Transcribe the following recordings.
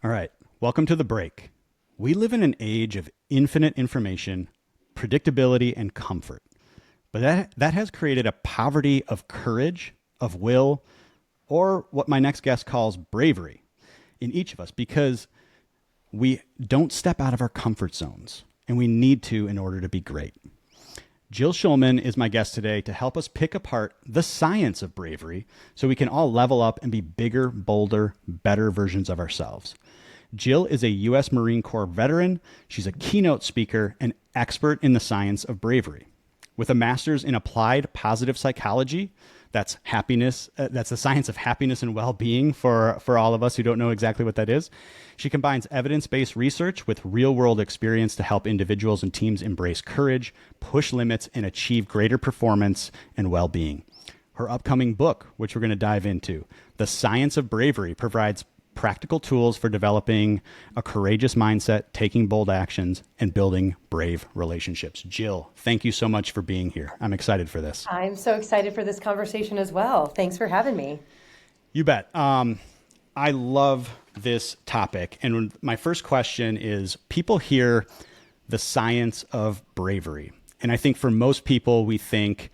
All right, welcome to the break. We live in an age of infinite information, predictability, and comfort. But that has created a poverty of courage, of will, or what my next guest calls bravery in each of us because we don't step out of our comfort zones, and we need to in order to be great. Jill Schulman is my guest today to help us pick apart the science of bravery so we can all level up and be bigger, bolder, better versions of ourselves. Jill is a U.S. Marine Corps veteran. She's a keynote speaker and expert in the science of bravery. With a master's in applied positive psychology, that's happiness. That's the science of happiness and well-being for all of us who don't know exactly what that is. She combines evidence-based research with real-world experience to help individuals and teams embrace courage, push limits, and achieve greater performance and well-being. Her upcoming book, which we're going to dive into, The Science of Bravery, provides practical tools for developing a courageous mindset, taking bold actions, and building brave relationships. Jill, thank you so much for being here. I'm excited for this. I'm so excited for this conversation as well. Thanks for having me. You bet. I love this topic. And my first question is, people hear the science of bravery. And I think for most people, we think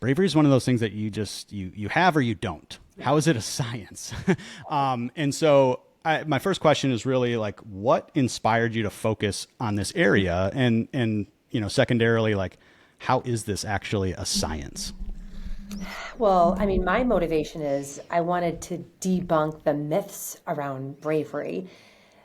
bravery is one of those things that you have or you don't. How is it a science? And so my first question is really like, what inspired you to focus on this area? And secondarily, like, how is this actually a science? Well, I mean, my motivation is I wanted to debunk the myths around bravery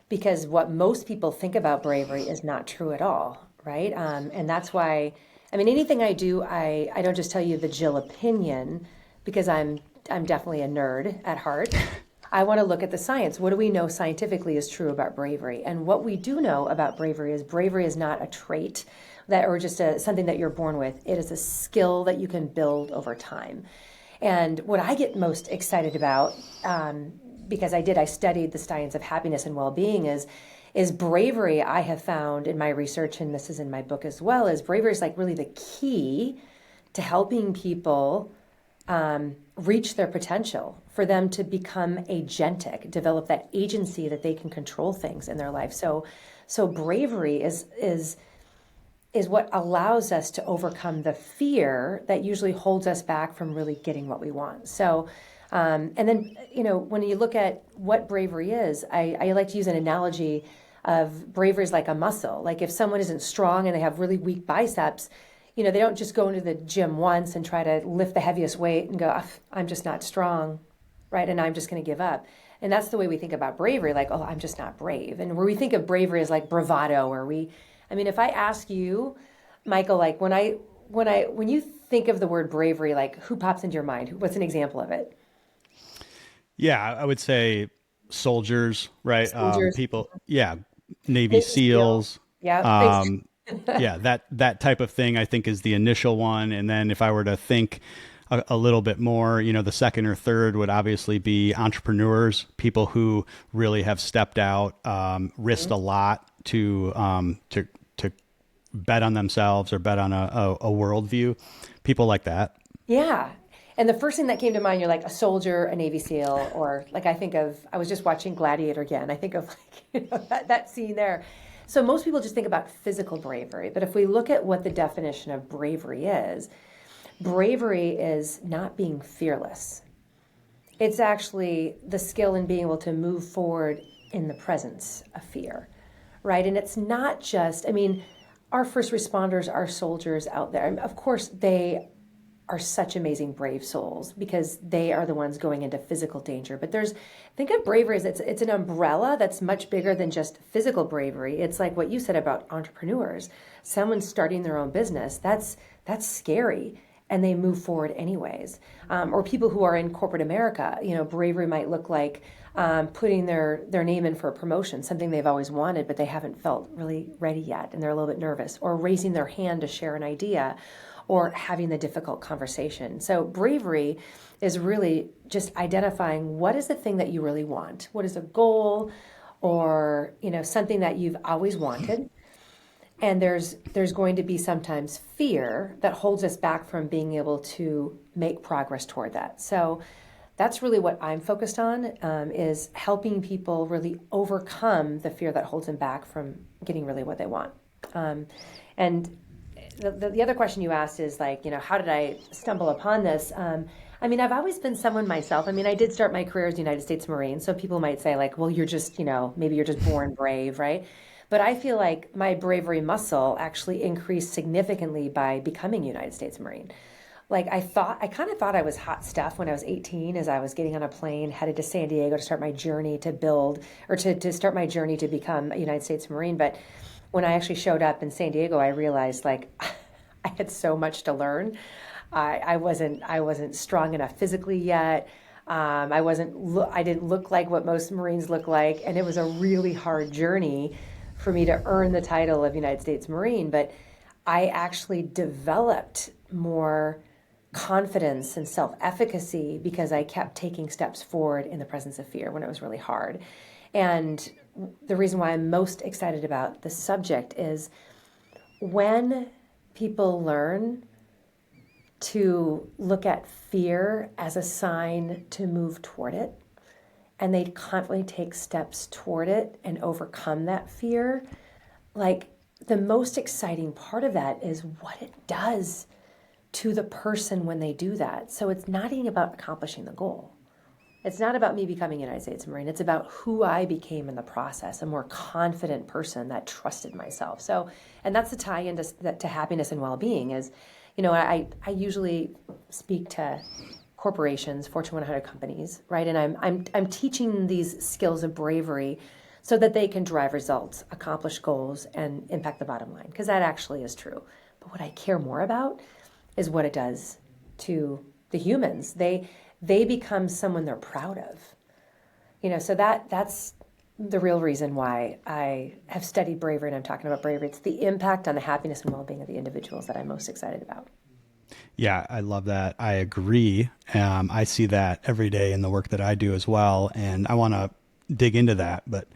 because what most people think about bravery is not true at all, right? And that's why, I mean, anything I do, I don't just tell you the Jill opinion because I'm definitely a nerd at heart. I want to look at the science. What do we know scientifically is true about bravery? And what we do know about bravery is not a trait that or just something that you're born with. It is a skill that you can build over time. And what I get most excited about, because I studied the science of happiness and well-being, is bravery. I have found in my research, and this is in my book as well, is bravery is like really the key to helping people reach their potential, for them to become agentic, develop that agency that they can control things in their life. So bravery is what allows us to overcome the fear that usually holds us back from really getting what we want. So, and then, when you look at what bravery is, I like to use an analogy of bravery is like a muscle. Like if someone isn't strong and they have really weak biceps, they don't just go into the gym once and try to lift the heaviest weight and go, I'm just not strong, right? And I'm just going to give up. And that's the way we think about bravery, like, oh, I'm just not brave. And where we think of bravery as like bravado, if I ask you, Michael, like when you think of the word bravery, like who pops into your mind? What's an example of it? Yeah, I would say soldiers, right? Soldiers. People, yeah, Navy Navy SEAL. SEALs. Yeah. Um, yeah, that type of thing I think is the initial one. And then if I were to think a little bit more, the second or third would obviously be entrepreneurs, people who really have stepped out, risked a lot to bet on themselves or bet on a worldview, people like that. Yeah. And the first thing that came to mind, you're like a soldier, a Navy SEAL, or like I was just watching Gladiator again. I think of that scene there. So most people just think about physical bravery. But if we look at what the definition of bravery is not being fearless. It's actually the skill in being able to move forward in the presence of fear, right? And it's not just, our first responders, our soldiers out there, and of course they are such amazing brave souls because they are the ones going into physical danger. But think of bravery as it's an umbrella that's much bigger than just physical bravery. It's like what you said about entrepreneurs. Someone starting their own business, that's scary. And they move forward anyways. Or people who are in corporate America, bravery might look like putting their name in for a promotion, something they've always wanted, but they haven't felt really ready yet, and they're a little bit nervous, or raising their hand to share an idea, or having the difficult conversation. So bravery is really just identifying what is the thing that you really want, what is a goal, or something that you've always wanted. And there's going to be sometimes fear that holds us back from being able to make progress toward that. So that's really what I'm focused on, is helping people really overcome the fear that holds them back from getting really what they want. And the other question you asked is like, how did I stumble upon this? I mean, I've always been someone myself. I mean, I did start my career as a United States Marine. So people might say like, well, you're just, maybe you're just born brave, right? But I feel like my bravery muscle actually increased significantly by becoming a United States Marine. Like I kind of thought I was hot stuff when I was 18 as I was getting on a plane headed to San Diego to start my journey to build or to start my journey to become a United States Marine. But when I actually showed up in San Diego, I realized like I had so much to learn. I wasn't strong enough physically yet. I didn't look like what most Marines look like, and it was a really hard journey for me to earn the title of United States Marine. But I actually developed more confidence and self-efficacy because I kept taking steps forward in the presence of fear when it was really hard. And the reason why I'm most excited about this subject is when people learn to look at fear as a sign to move toward it, and they confidently take steps toward it and overcome that fear, like the most exciting part of that is what it does to the person when they do that. So it's not even about accomplishing the goal. It's not about me becoming a United States Marine. It's about who I became in the process, a more confident person that trusted myself. So, and that's the tie into to happiness and well-being is, I usually speak to corporations, Fortune 100 companies, right? And I'm teaching these skills of bravery so that they can drive results, accomplish goals, and impact the bottom line, because that actually is true. But what I care more about is what it does to the humans. They become someone they're proud of. So that's the real reason why I have studied bravery and I'm talking about bravery. It's the impact on the happiness and well-being of the individuals that I'm most excited about. Yeah, I love that. I agree. I see that every day in the work that I do as well. And I want to dig into that. But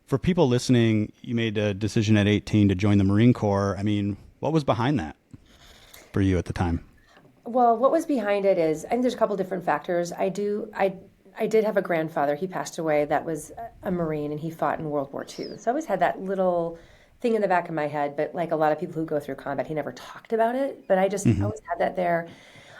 for people listening, you made a decision at 18 to join the Marine Corps. I mean, what was behind that for you at the time? Well, what was behind it is, I think there's a couple different factors. I did have a grandfather. He passed away that was a Marine and he fought in World War II. So I always had that little thing in the back of my head, but like a lot of people who go through combat, he never talked about it, but I just Hmm. always had that there.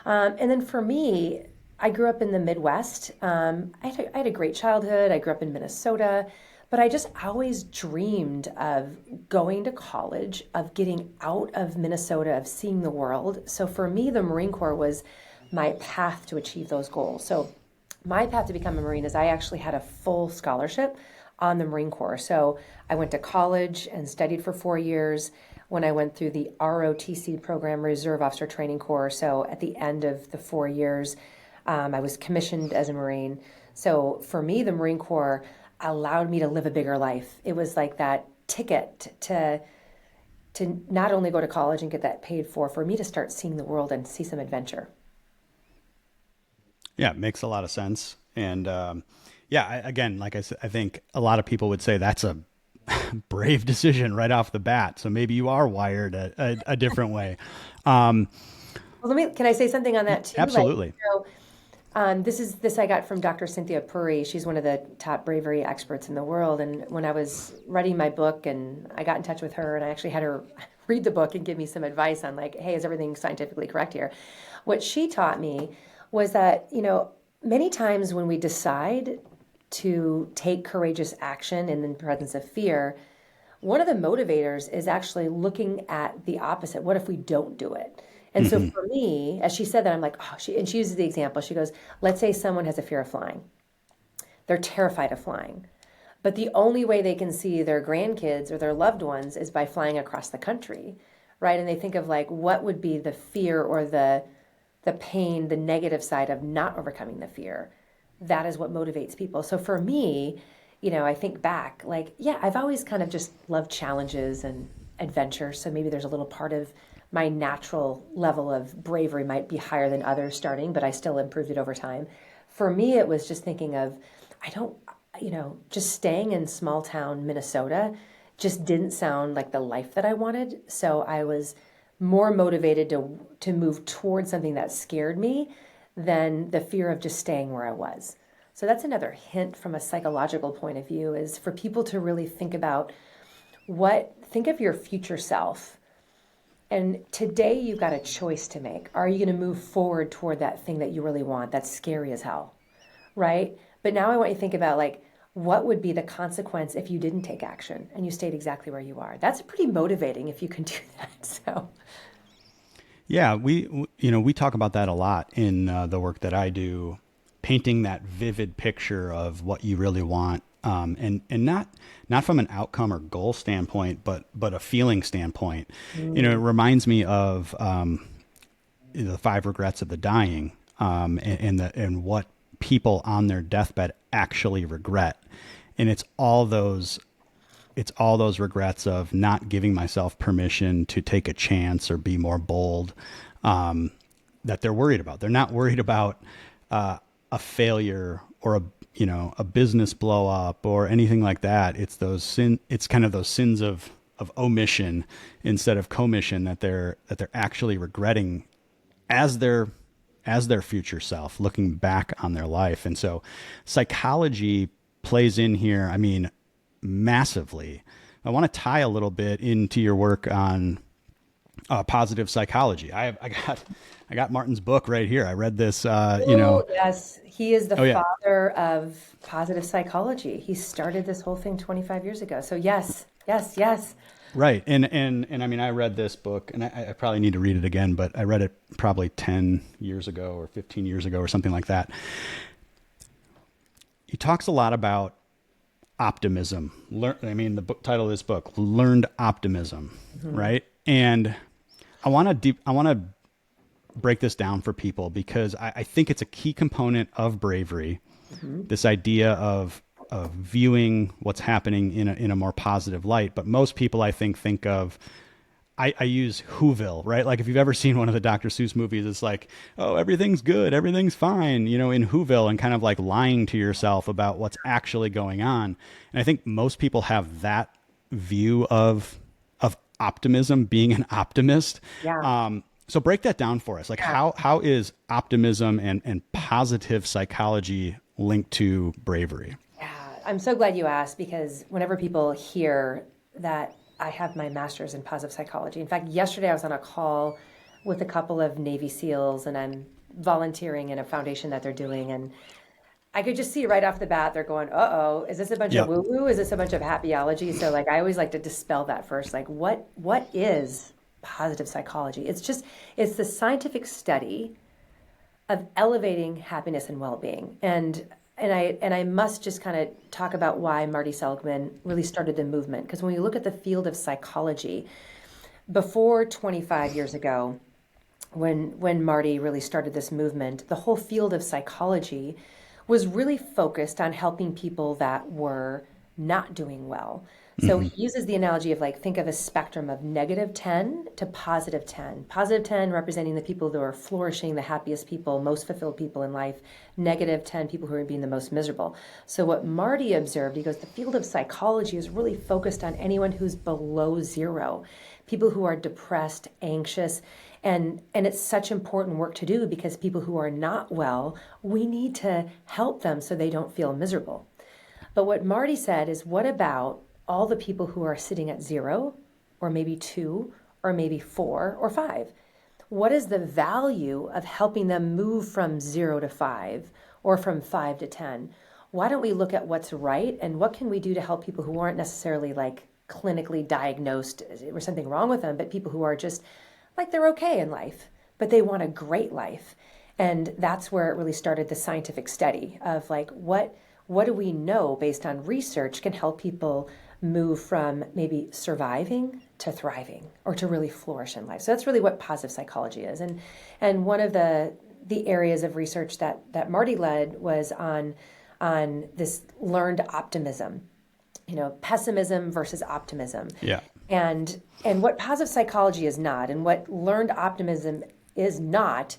And then for me, I grew up in the Midwest. I had a great childhood. I grew up in Minnesota, but I just always dreamed of going to college, of getting out of Minnesota, of seeing the world. So for me, the Marine Corps was my path to achieve those goals. So my path to become a Marine is I actually had a full scholarship on the Marine Corps. So I went to college and studied for 4 years when I went through the ROTC program, Reserve Officer Training Corps. So at the end of the 4 years, I was commissioned as a Marine. So for me, the Marine Corps allowed me to live a bigger life. It was like that ticket to not only go to college and get that paid for me to start seeing the world and see some adventure. Yeah, it makes a lot of sense. And yeah, again, like I said, I think a lot of people would say that's a brave decision right off the bat. So maybe you are wired a different way. Um, Well, can I say something on that too? Like, Absolutely. this I got from Dr. Cynthia Puri. She's one of the top bravery experts in the world. And when I was writing my book and I got in touch with her and I actually had her read the book and give me some advice on like, hey, is everything scientifically correct here? What she taught me was that, many times when we decide to take courageous action in the presence of fear, one of the motivators is actually looking at the opposite. What if we don't do it? And so Hmm. for me, as she said that, I'm like, oh, and she uses the example. She goes, let's say someone has a fear of flying. They're terrified of flying. But the only way they can see their grandkids or their loved ones is by flying across the country, right? And they think of like, what would be the fear or the pain, the negative side of not overcoming the fear? That is what motivates people. So for me, I think back, like, yeah, I've always kind of just loved challenges and adventure. So maybe there's a little part of my natural level of bravery might be higher than others starting, but I still improved it over time. For me, it was just thinking of, I don't, just staying in small town Minnesota just didn't sound like the life that I wanted. So I was more motivated to move towards something that scared me than the fear of just staying where I was. So that's another hint from a psychological point of view, is for people to really think about think of your future self. And today you've got a choice to make. Are you going to move forward toward that thing that you really want? That's scary as hell, right? But now I want you to think about, like, what would be the consequence if you didn't take action and you stayed exactly where you are? That's pretty motivating if you can do that. So, Yeah, we talk about that a lot in the work that I do, painting that vivid picture of what you really want, and not from an outcome or goal standpoint, but a feeling standpoint. It reminds me of the five regrets of the dying, and what people on their deathbed actually regret, and it's all those regrets of not giving myself permission to take a chance or be more bold, that they're worried about. They're not worried about a failure or a business blow up or anything like that. It's kind of those sins of omission instead of commission that they're actually regretting as their future self, looking back on their life. And so psychology plays in here, I mean, massively. I want to tie a little bit into your work on positive psychology. I got Martin's book right here. I read this. oh, yes, he is the Oh yeah, father of positive psychology. He started this whole thing 25 years ago. So, yes, yes, yes. right. And I mean, I read this book, and I probably need to read it again, but I read it probably 10 years ago or 15 years ago or something like that. He talks a lot about optimism. The book title of this book, Learned Optimism, Mhm. right? And I want to break this down for people because I think it's a key component of bravery. Mhm. This idea of viewing what's happening in a more positive light. But most people, I think of, I use Whoville, right? Like if you've ever seen one of the Dr. Seuss movies, it's like, oh, everything's good, everything's fine, in Whoville, and kind of like lying to yourself about what's actually going on. And I think most people have that view of optimism, being an optimist. Yeah, So break that down for us. Like yeah. how is optimism and positive psychology linked to bravery? Yeah, I'm so glad you asked, because whenever people hear that I have my master's in positive psychology, in fact, yesterday I was on a call with a couple of Navy SEALs, and I'm volunteering in a foundation that they're doing. And I could just see right off the bat, they're going, uh-oh, is this a bunch of Yep. woo-woo? Is this a bunch of happyology? So, like, I always like to dispel that first. Like, what is positive psychology? It's the scientific study of elevating happiness and well-being. And I must just kind of talk about why Marty Seligman really started the movement. Because when you look at the field of psychology, before 25 years ago, when Marty really started this movement, the whole field of psychology was really focused on helping people that were not doing well. So Hmm. he uses the analogy of, like, think of a spectrum of -10 to +10. +10 representing the people that are flourishing, the happiest people, most fulfilled people in life. -10 people who are being the most miserable. So what Marty observed, he goes, the field of psychology is really focused on anyone who's below zero, people who are depressed, anxious, and it's such important work to do, because people who are not well, we need to help them so they don't feel miserable. But what Marty said is, what about all the people who are sitting at 0, or maybe 2, or maybe 4 or 5? What is the value of helping them move from 0 to 5, or from 5 to 10? Why don't we look at what's right, and what can we do to help people who aren't necessarily, like, clinically diagnosed or something wrong with them, but people who are just like, they're okay in life, but they want a great life. And that's where it really started, the scientific study of, like, what do we know based on research can help people move from maybe surviving to thriving, or to really flourish in life. So that's really what positive psychology is. And one of the areas of research that Marty led was on this learned optimism, pessimism versus optimism. Yeah. And what positive psychology is not, and what learned optimism is not,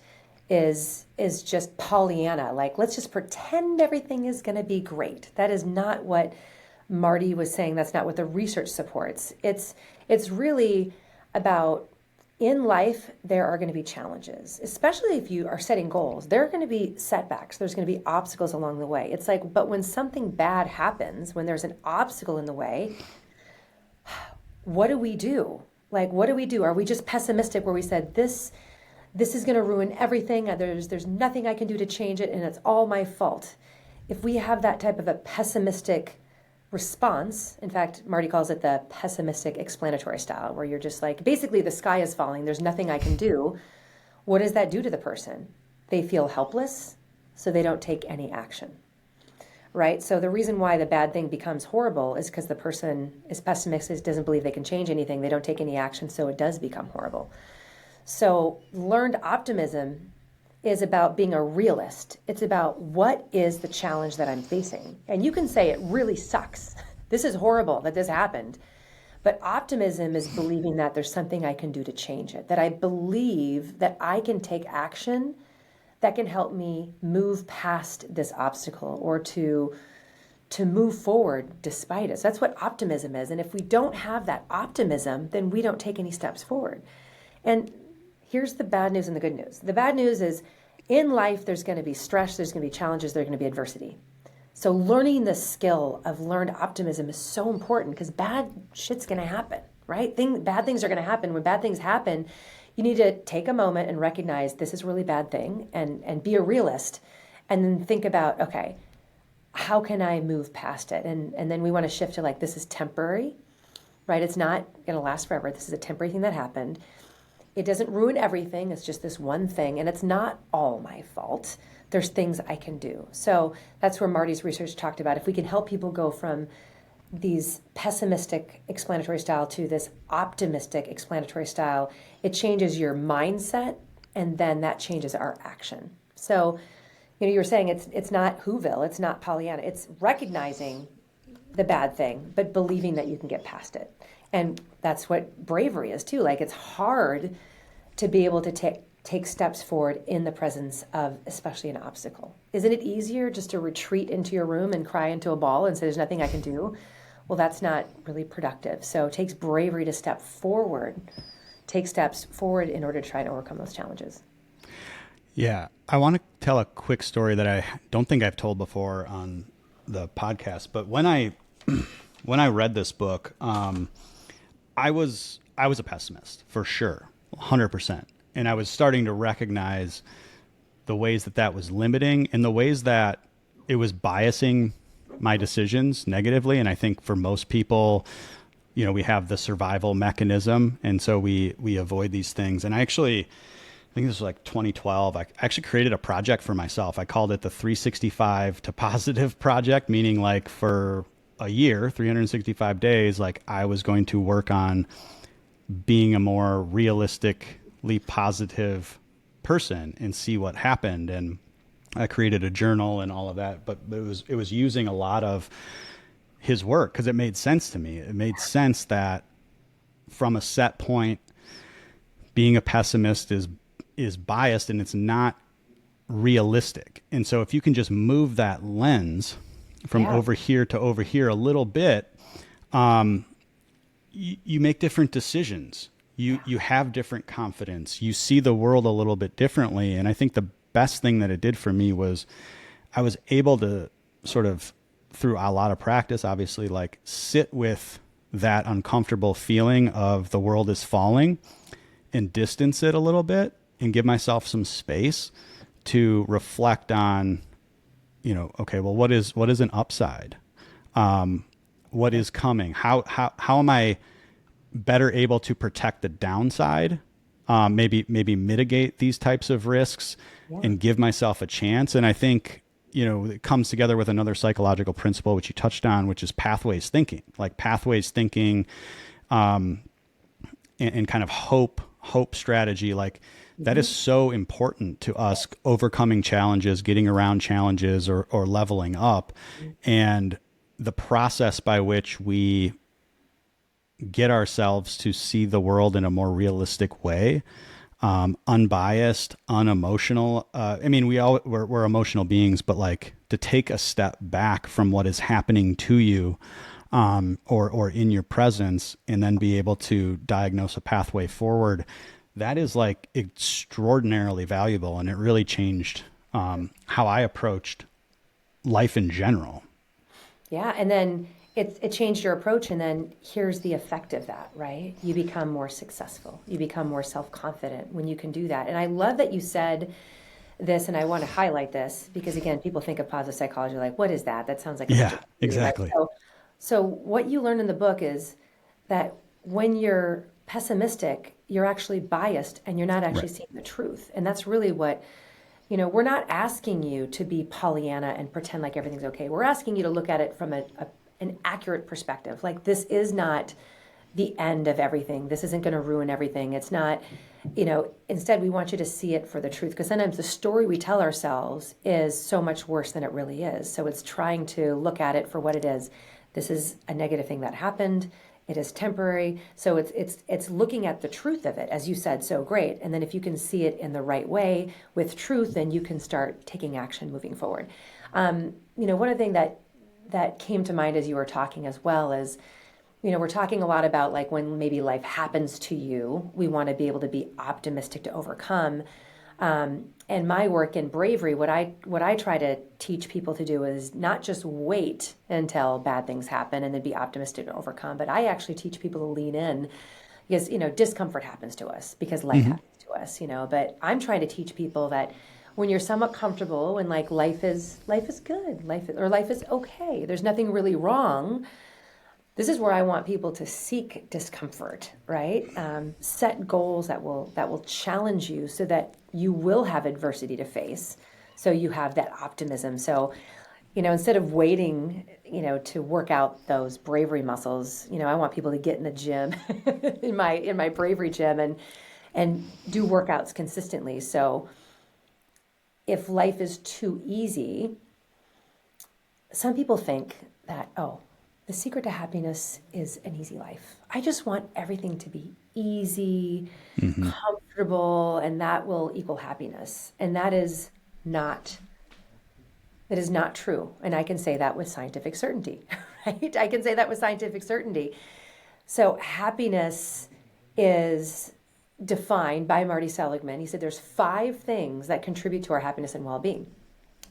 is just Pollyanna. Like, let's just pretend everything is going to be great. That is not what Marty was saying. That's not what the research supports. It's really about, in life, there are going to be challenges, especially if you are setting goals. There are going to be setbacks. There's going to be obstacles along the way. It's like, but when something bad happens, when there's an obstacle in the way, what do we do? Like, what do we do? Are we just pessimistic where we said, this is going to ruin everything. There's nothing I can do to change it, and it's all my fault. If we have that type of a pessimistic response, in fact, Marty calls it the pessimistic explanatory style, where you're just like, basically the sky is falling, there's nothing I can do. What does that do to the person? They feel helpless, so they don't take any action, right? So the reason why the bad thing becomes horrible is because the person is pessimistic, doesn't believe they can change anything, they don't take any action, so it does become horrible. So learned optimism is about being a realist. It's about what is the challenge that I'm facing. And you can say it really sucks. This is horrible that this happened. But optimism is believing that there's something I can do to change it, that I believe that I can take action that can help me move past this obstacle or to move forward despite it. So that's what optimism is. And if we don't have that optimism, then we don't take any steps forward. And here's the bad news and the good news. The bad news is in life, there's going to be stress, there's going to be challenges, there's going to be adversity. So learning the skill of learned optimism is so important because bad shit's going to happen, right? Bad things are going to happen. When bad things happen, you need to take a moment and recognize this is a really bad thing and be a realist and then think about, okay, how can I move past it? And then we want to shift to like, this is temporary, right? It's not going to last forever. This is a temporary thing that happened. It doesn't ruin everything. It's just this one thing. And it's not all my fault. There's things I can do. So that's where Marty's research talked about. If we can help people go from these pessimistic explanatory style to this optimistic explanatory style, it changes your mindset and then that changes our action. So, you were saying it's not Whoville, it's not Pollyanna. It's recognizing the bad thing, but believing that you can get past it. And that's what bravery is too. Like it's hard to be able to take steps forward in the presence of especially an obstacle. Isn't it easier just to retreat into your room and cry into a ball and say there's nothing I can do? Well, that's not really productive. So it takes bravery to take steps forward in order to try and overcome those challenges. Yeah. I want to tell a quick story that I don't think I've told before on the podcast, but when I read this book, I was a pessimist for sure, 100%. And I was starting to recognize the ways that was limiting and the ways that it was biasing my decisions negatively. And I think for most people, we have the survival mechanism. And so we avoid these things. And I think this was like 2012. I actually created a project for myself. I called it the 365 to positive project, meaning like for a year, 365 days, like I was going to work on being a more realistically positive person and see what happened. And I created a journal and all of that, but it was using a lot of his work because it made sense to me. It made sense that from a set point, being a pessimist is biased and it's not realistic. And so if you can just move that lens from over here to over here a little bit, you make different decisions. You have different confidence. You see the world a little bit differently. And I think the best thing that it did for me was I was able to sort of, through a lot of practice, obviously, like sit with that uncomfortable feeling of the world is falling and distance it a little bit and give myself some space to reflect on, okay, well, what is an upside? What is coming? How am I better able to protect the downside? Maybe mitigate these types of risks and give myself a chance. And I think, it comes together with another psychological principle, which you touched on, which is pathways thinking, and kind of hope strategy. Like that is so important to us overcoming challenges, getting around challenges or leveling up. And the process by which we get ourselves to see the world in a more realistic way, unbiased, unemotional. We're emotional beings, but like to take a step back from what is happening to you, or in your presence, and then be able to diagnose a pathway forward. that is like extraordinarily valuable. And it really changed how I approached life in general. Yeah, and then it changed your approach, and then here's the effect of that, right? You become more successful. You become more self-confident when you can do that. And I love that you said this, and I want to highlight this because again, people think of positive psychology like, what is that? That sounds like a bunch Yeah, of theory, right? exactly. So what you learn in the book is that when you're pessimistic, you're actually biased and you're not actually Right. seeing the truth. And that's really what, we're not asking you to be Pollyanna and pretend like everything's okay. We're asking you to look at it from an accurate perspective. Like, this is not the end of everything. This isn't going to ruin everything. It's not, instead, we want you to see it for the truth. Because sometimes the story we tell ourselves is so much worse than it really is. So it's trying to look at it for what it is. This is a negative thing that happened. It is temporary. So it's looking at the truth of it, as you said, so great. And then if you can see it in the right way with truth, then you can start taking action moving forward. One of the things that came to mind as you were talking as well is, we're talking a lot about like when maybe life happens to you, we want to be able to be optimistic to overcome. And my work in bravery, what I try to teach people to do is not just wait until bad things happen and then be optimistic to overcome, but I actually teach people to lean in because discomfort happens to us because life Hmm. happens to us. But I'm trying to teach people that when you're somewhat comfortable and like life is good, life is okay, there's nothing really wrong. This is where I want people to seek discomfort, right? Set goals that will challenge you so that you will have adversity to face. So you have that optimism. So, instead of waiting, to work out those bravery muscles, I want people to get in the gym, in my bravery gym, and do workouts consistently. So if life is too easy, some people think that, oh, the secret to happiness is an easy life. I just want everything to be easy, Hmm. comfortable, and that will equal happiness. And not that is not true. And I can say that with scientific certainty, right? I can say that with scientific certainty. So happiness is defined by Marty Seligman. He said there's 5 things that contribute to our happiness and well-being.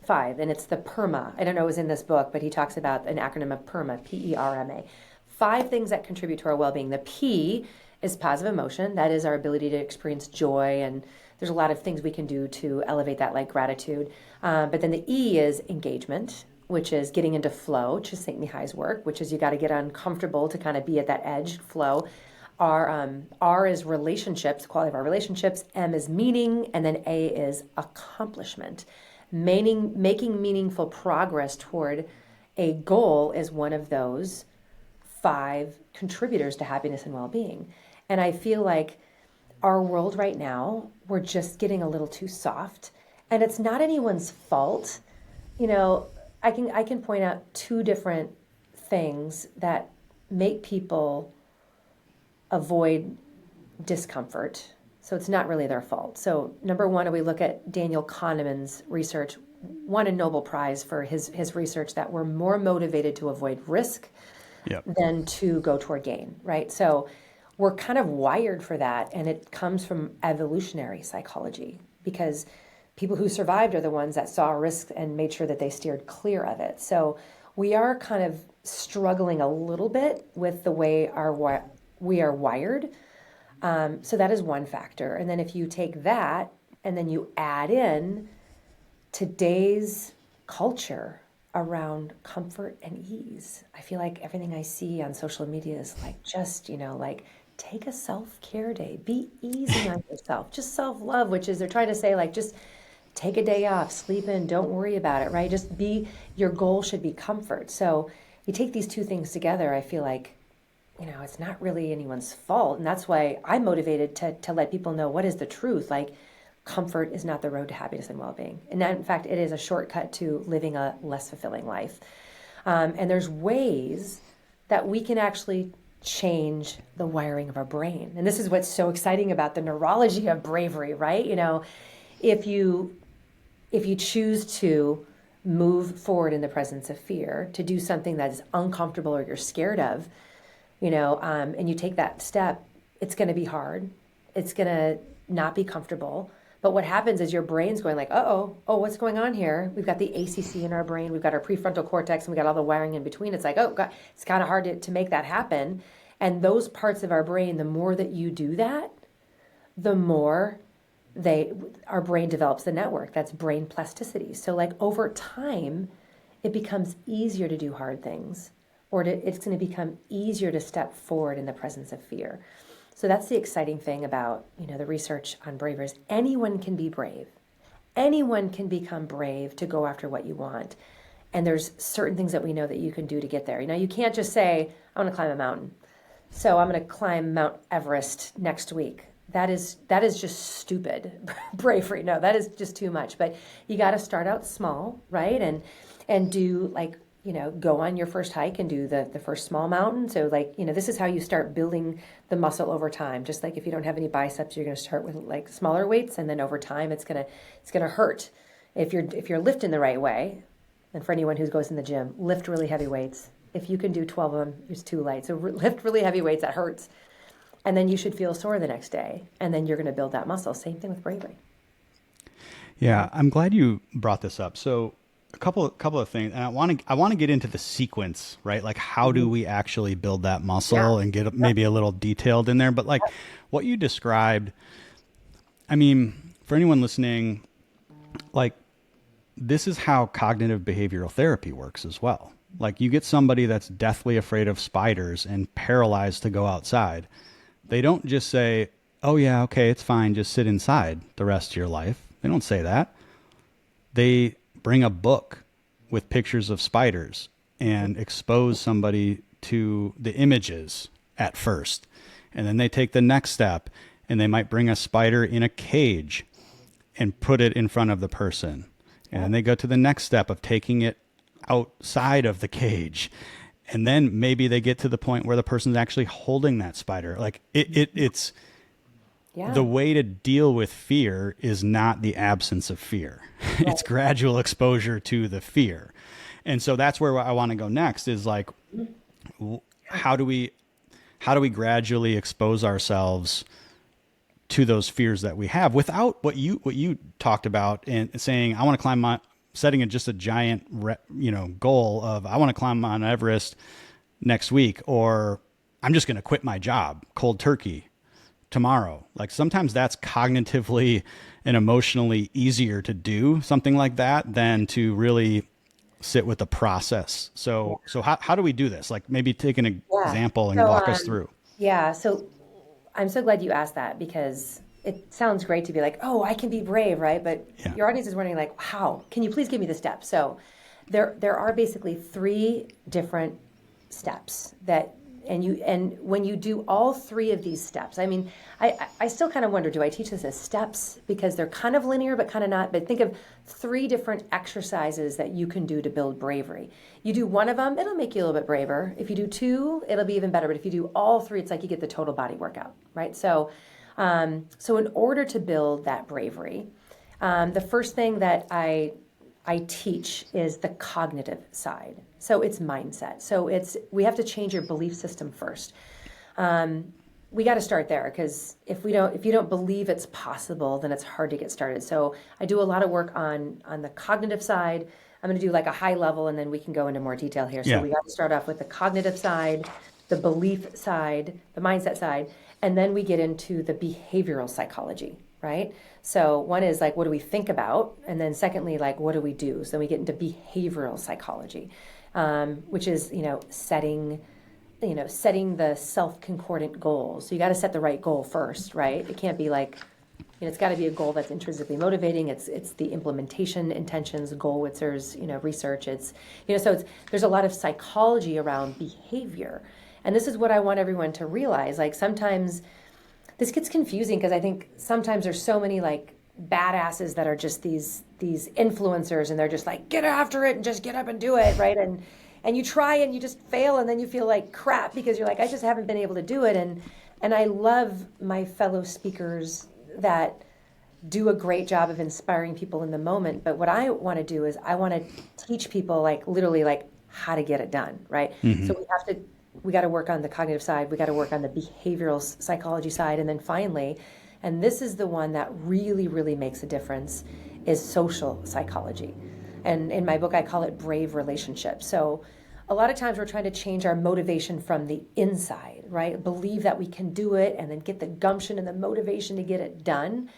5, and it's the PERMA. I don't know it was in this book, but he talks about an acronym of PERMA, P-E-R-M-A. 5 things that contribute to our well-being. The P is positive emotion. That is our ability to experience joy, and there's a lot of things we can do to elevate that, like gratitude. But then the E is engagement, which is getting into flow, which is St. Mihai's work, which is you got to get uncomfortable to kind of be at that edge flow. R is relationships, quality of our relationships. M is meaning, and then A is accomplishment. Making meaningful progress toward a goal is one of those 5 contributors to happiness and well-being. And I feel like our world right now, we're just getting a little too soft, and it's not anyone's fault. You know, I can point out 2 different things that make people avoid discomfort. So it's not really their fault. So number one, we look at Daniel Kahneman's research, won a Nobel Prize for his research that we're more motivated to avoid risk Yep. than to go toward gain, right? So we're kind of wired for that, and it comes from evolutionary psychology because people who survived are the ones that saw risk and made sure that they steered clear of it. So we are kind of struggling a little bit with the way we are wired. So that is one factor. And then if you take that and then you add in today's culture around comfort and ease, I feel like everything I see on social media is like just, like take a self-care day, be easy on yourself, just self-love, which is they're trying to say like just take a day off, sleep in, don't worry about it, right? Just be, your goal should be comfort. So you take these 2 things together, I feel like it's not really anyone's fault. And that's why I'm motivated to let people know what is the truth. Like, comfort is not the road to happiness and well-being. And that, in fact, it is a shortcut to living a less fulfilling life. And there's ways that we can actually change the wiring of our brain. And this is what's so exciting about the neurology of bravery, right? If you choose to move forward in the presence of fear, to do something that is uncomfortable or you're scared of, and you take that step, it's going to be hard. It's going to not be comfortable. But what happens is your brain's going like, oh, what's going on here? We've got the ACC in our brain, we've got our prefrontal cortex, and we got all the wiring in between. It's like, oh, God, it's kind of hard to make that happen. And those parts of our brain, the more that you do that, the more our brain develops the network. That's brain plasticity. So like over time, it becomes easier to do hard things, or it's going to become easier to step forward in the presence of fear. So that's the exciting thing about, the research on bravery is anyone can be brave. Anyone can become brave to go after what you want. And there's certain things that we know that you can do to get there. You can't just say, I want to climb a mountain, so I'm going to climb Mount Everest next week. That is just stupid bravery. No, that is just too much. But you got to start out small, right? And do like, go on your first hike and do the first small mountain. So like, this is how you start building the muscle over time. Just like if you don't have any biceps, you're going to start with like smaller weights, and then over time it's going to hurt if you're lifting the right way. And for anyone who goes in the gym, lift really heavy weights. If you can do 12 of them, it's too light. So lift really heavy weights, that hurts. And then you should feel sore the next day. And then you're going to build that muscle. Same thing with bravery. Yeah, I'm glad you brought this up. So a couple of things, and I want to get into the sequence, right? Like how do we actually build that muscle and get maybe a little detailed in there? But like what you described, I mean, for anyone listening, like this is how cognitive behavioral therapy works as well. Like you get somebody that's deathly afraid of spiders and paralyzed to go outside. They don't just say, oh yeah, okay, it's fine, just sit inside the rest of your life. They don't say that. They bring a book with pictures of spiders and expose somebody to the images at first. And then they take the next step and they might bring a spider in a cage and put it in front of the person. And then they go to the next step of taking it outside of the cage. And then maybe they get to the point where the person's actually holding that spider. Like it's the way to deal with fear is not the absence of fear. Right. It's gradual exposure to the fear. And so that's where I want to go next is like, how do we gradually expose ourselves to those fears that we have without what you talked about and saying, I want to climb setting just a giant, goal of I want to climb Mount Everest next week, or I'm just going to quit my job cold turkey tomorrow. Like sometimes that's cognitively and emotionally easier to do something like that than to really sit with the process. So how do we do this? Like maybe take an example and walk us through. Yeah. So I'm so glad you asked that because it sounds great to be like, oh, I can be brave, right? But your audience is wondering like, how? Can you please give me the steps? So there are basically 3 different steps that, and when you do all 3 of these steps, I mean, I still kind of wonder, do I teach this as steps? Because they're kind of linear, but kind of not. But think of 3 different exercises that you can do to build bravery. You do one of them, it'll make you a little bit braver. If you do 2, it'll be even better. But if you do all 3, it's like you get the total body workout, right? So in order to build that bravery, the first thing that I teach is the cognitive side. So it's mindset. So we have to change your belief system first. We got to start there because if you don't believe it's possible, then it's hard to get started. So I do a lot of work on the cognitive side. I'm going to do like a high level and then we can go into more detail here. So we got to start off with the cognitive side, the belief side, the mindset side, and then we get into the behavioral psychology, right? So one is like, what do we think about? And then secondly, like, what do we do? So then we get into behavioral psychology, which is, setting the self-concordant goals. So you got to set the right goal first, right? It can't be like, it's got to be a goal that's intrinsically motivating. It's the implementation intentions, Goalwitzer's, research. There's a lot of psychology around behavior. And this is what I want everyone to realize. Like sometimes this gets confusing because I think sometimes there's so many like badasses that are just these influencers and they're just like, get after it and just get up and do it, right? And you try and you just fail and then you feel like crap because you're like, I just haven't been able to do it. And I love my fellow speakers that do a great job of inspiring people in the moment. But what I want to do is I want to teach people like literally like how to get it done, right? Mm-hmm. So we got to work on the cognitive side. We got to work on the behavioral psychology side. And then finally, And this is the one that really, really makes a difference, is social psychology. And in my book, I call it brave relationships. So a lot of times we're trying to change our motivation from the inside, right? Believe that we can do it and then get the gumption and the motivation to get it done.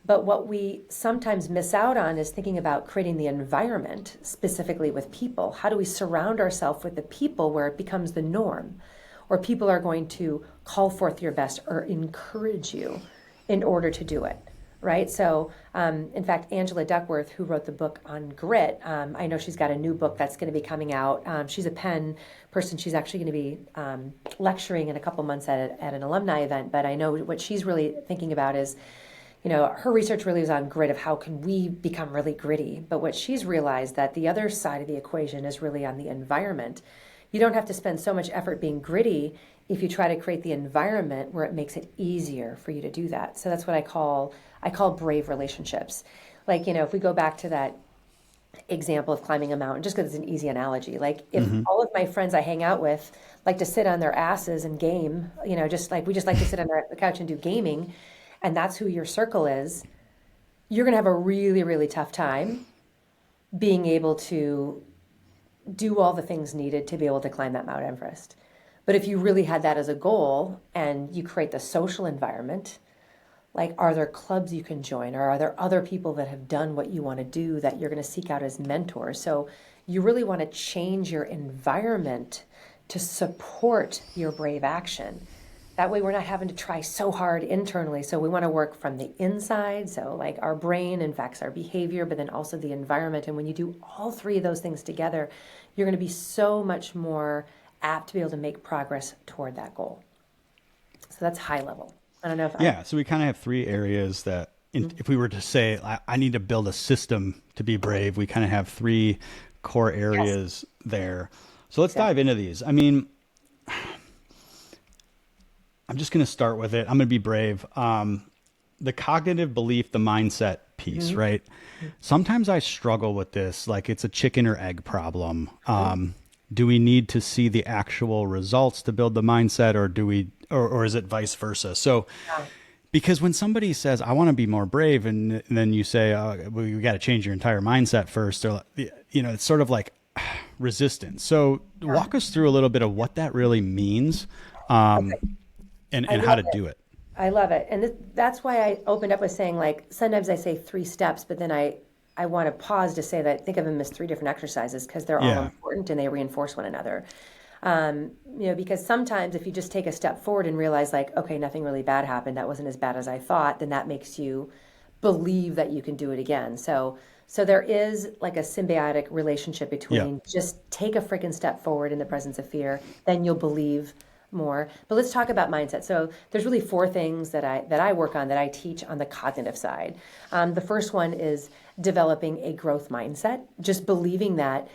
But what we sometimes miss out on is thinking about creating the environment, specifically with people. How do we surround ourselves with the people where it becomes the norm, or people are going to call forth your best or encourage you in order to do it, right? So, in fact, Angela Duckworth, who wrote the book on grit, I know she's got a new book that's going to be coming out. She's a Penn person. She's actually going to be lecturing in a couple months at an alumni event. But I know what she's really thinking about is, her research really is on grit, of how can we become really gritty. But what she's realized, that the other side of the equation is really on the environment. You don't have to spend so much effort being gritty if you try to create the environment where it makes it easier for you to do that. So that's what I call brave relationships. Like, if we go back to that example of climbing a mountain, just because it's an easy analogy. Like, if all of my friends I hang out with like to sit on their asses and game, just like we just like to sit on the couch and do gaming, and that's who your circle is, you're going to have a really, really tough time being able to do all the things needed to be able to climb that Mount Everest. But if you really had that as a goal and you create the social environment, like, are there clubs you can join, or are there other people that have done what you want to do that you're going to seek out as mentors? So you really want to change your environment to support your brave action. That way we're not having to try so hard internally. So we want to work from the inside. So like our brain affects our behavior, but then also the environment. And when you do all three of those things together, you're going to be so much more apt to be able to make progress toward that goal. So that's high level. I don't know if Yeah. So we kind of have three areas that, if we were to say, I need to build a system to be brave, we kind of have three core areas there. So let's dive into these. I mean, I'm just going to start with it. I'm going to be brave. The cognitive belief, the mindset piece, right? Sometimes I struggle with this, like it's a chicken or egg problem. Do we need to see the actual results to build the mindset, or do we, or is it vice versa? So, because when somebody says, I want to be more brave, and then you say, well, you got to change your entire mindset first, or, it's sort of like resistance. So walk us through a little bit of what that really means. And how to do it. I love it. And that's why I opened up with saying, like, sometimes I say 3 steps, but then I want to pause to say that think of them as 3 different exercises, because they're all important and they reinforce one another. Because sometimes if you just take a step forward and realize, like, okay, nothing really bad happened, that wasn't as bad as I thought, then that makes you believe that you can do it again. So there is like a symbiotic relationship between just take a freaking step forward in the presence of fear, then you'll believe more. But let's talk about mindset. So there's really 4 things that I work on, that I teach on the cognitive side. The first one is developing a growth mindset, just believing that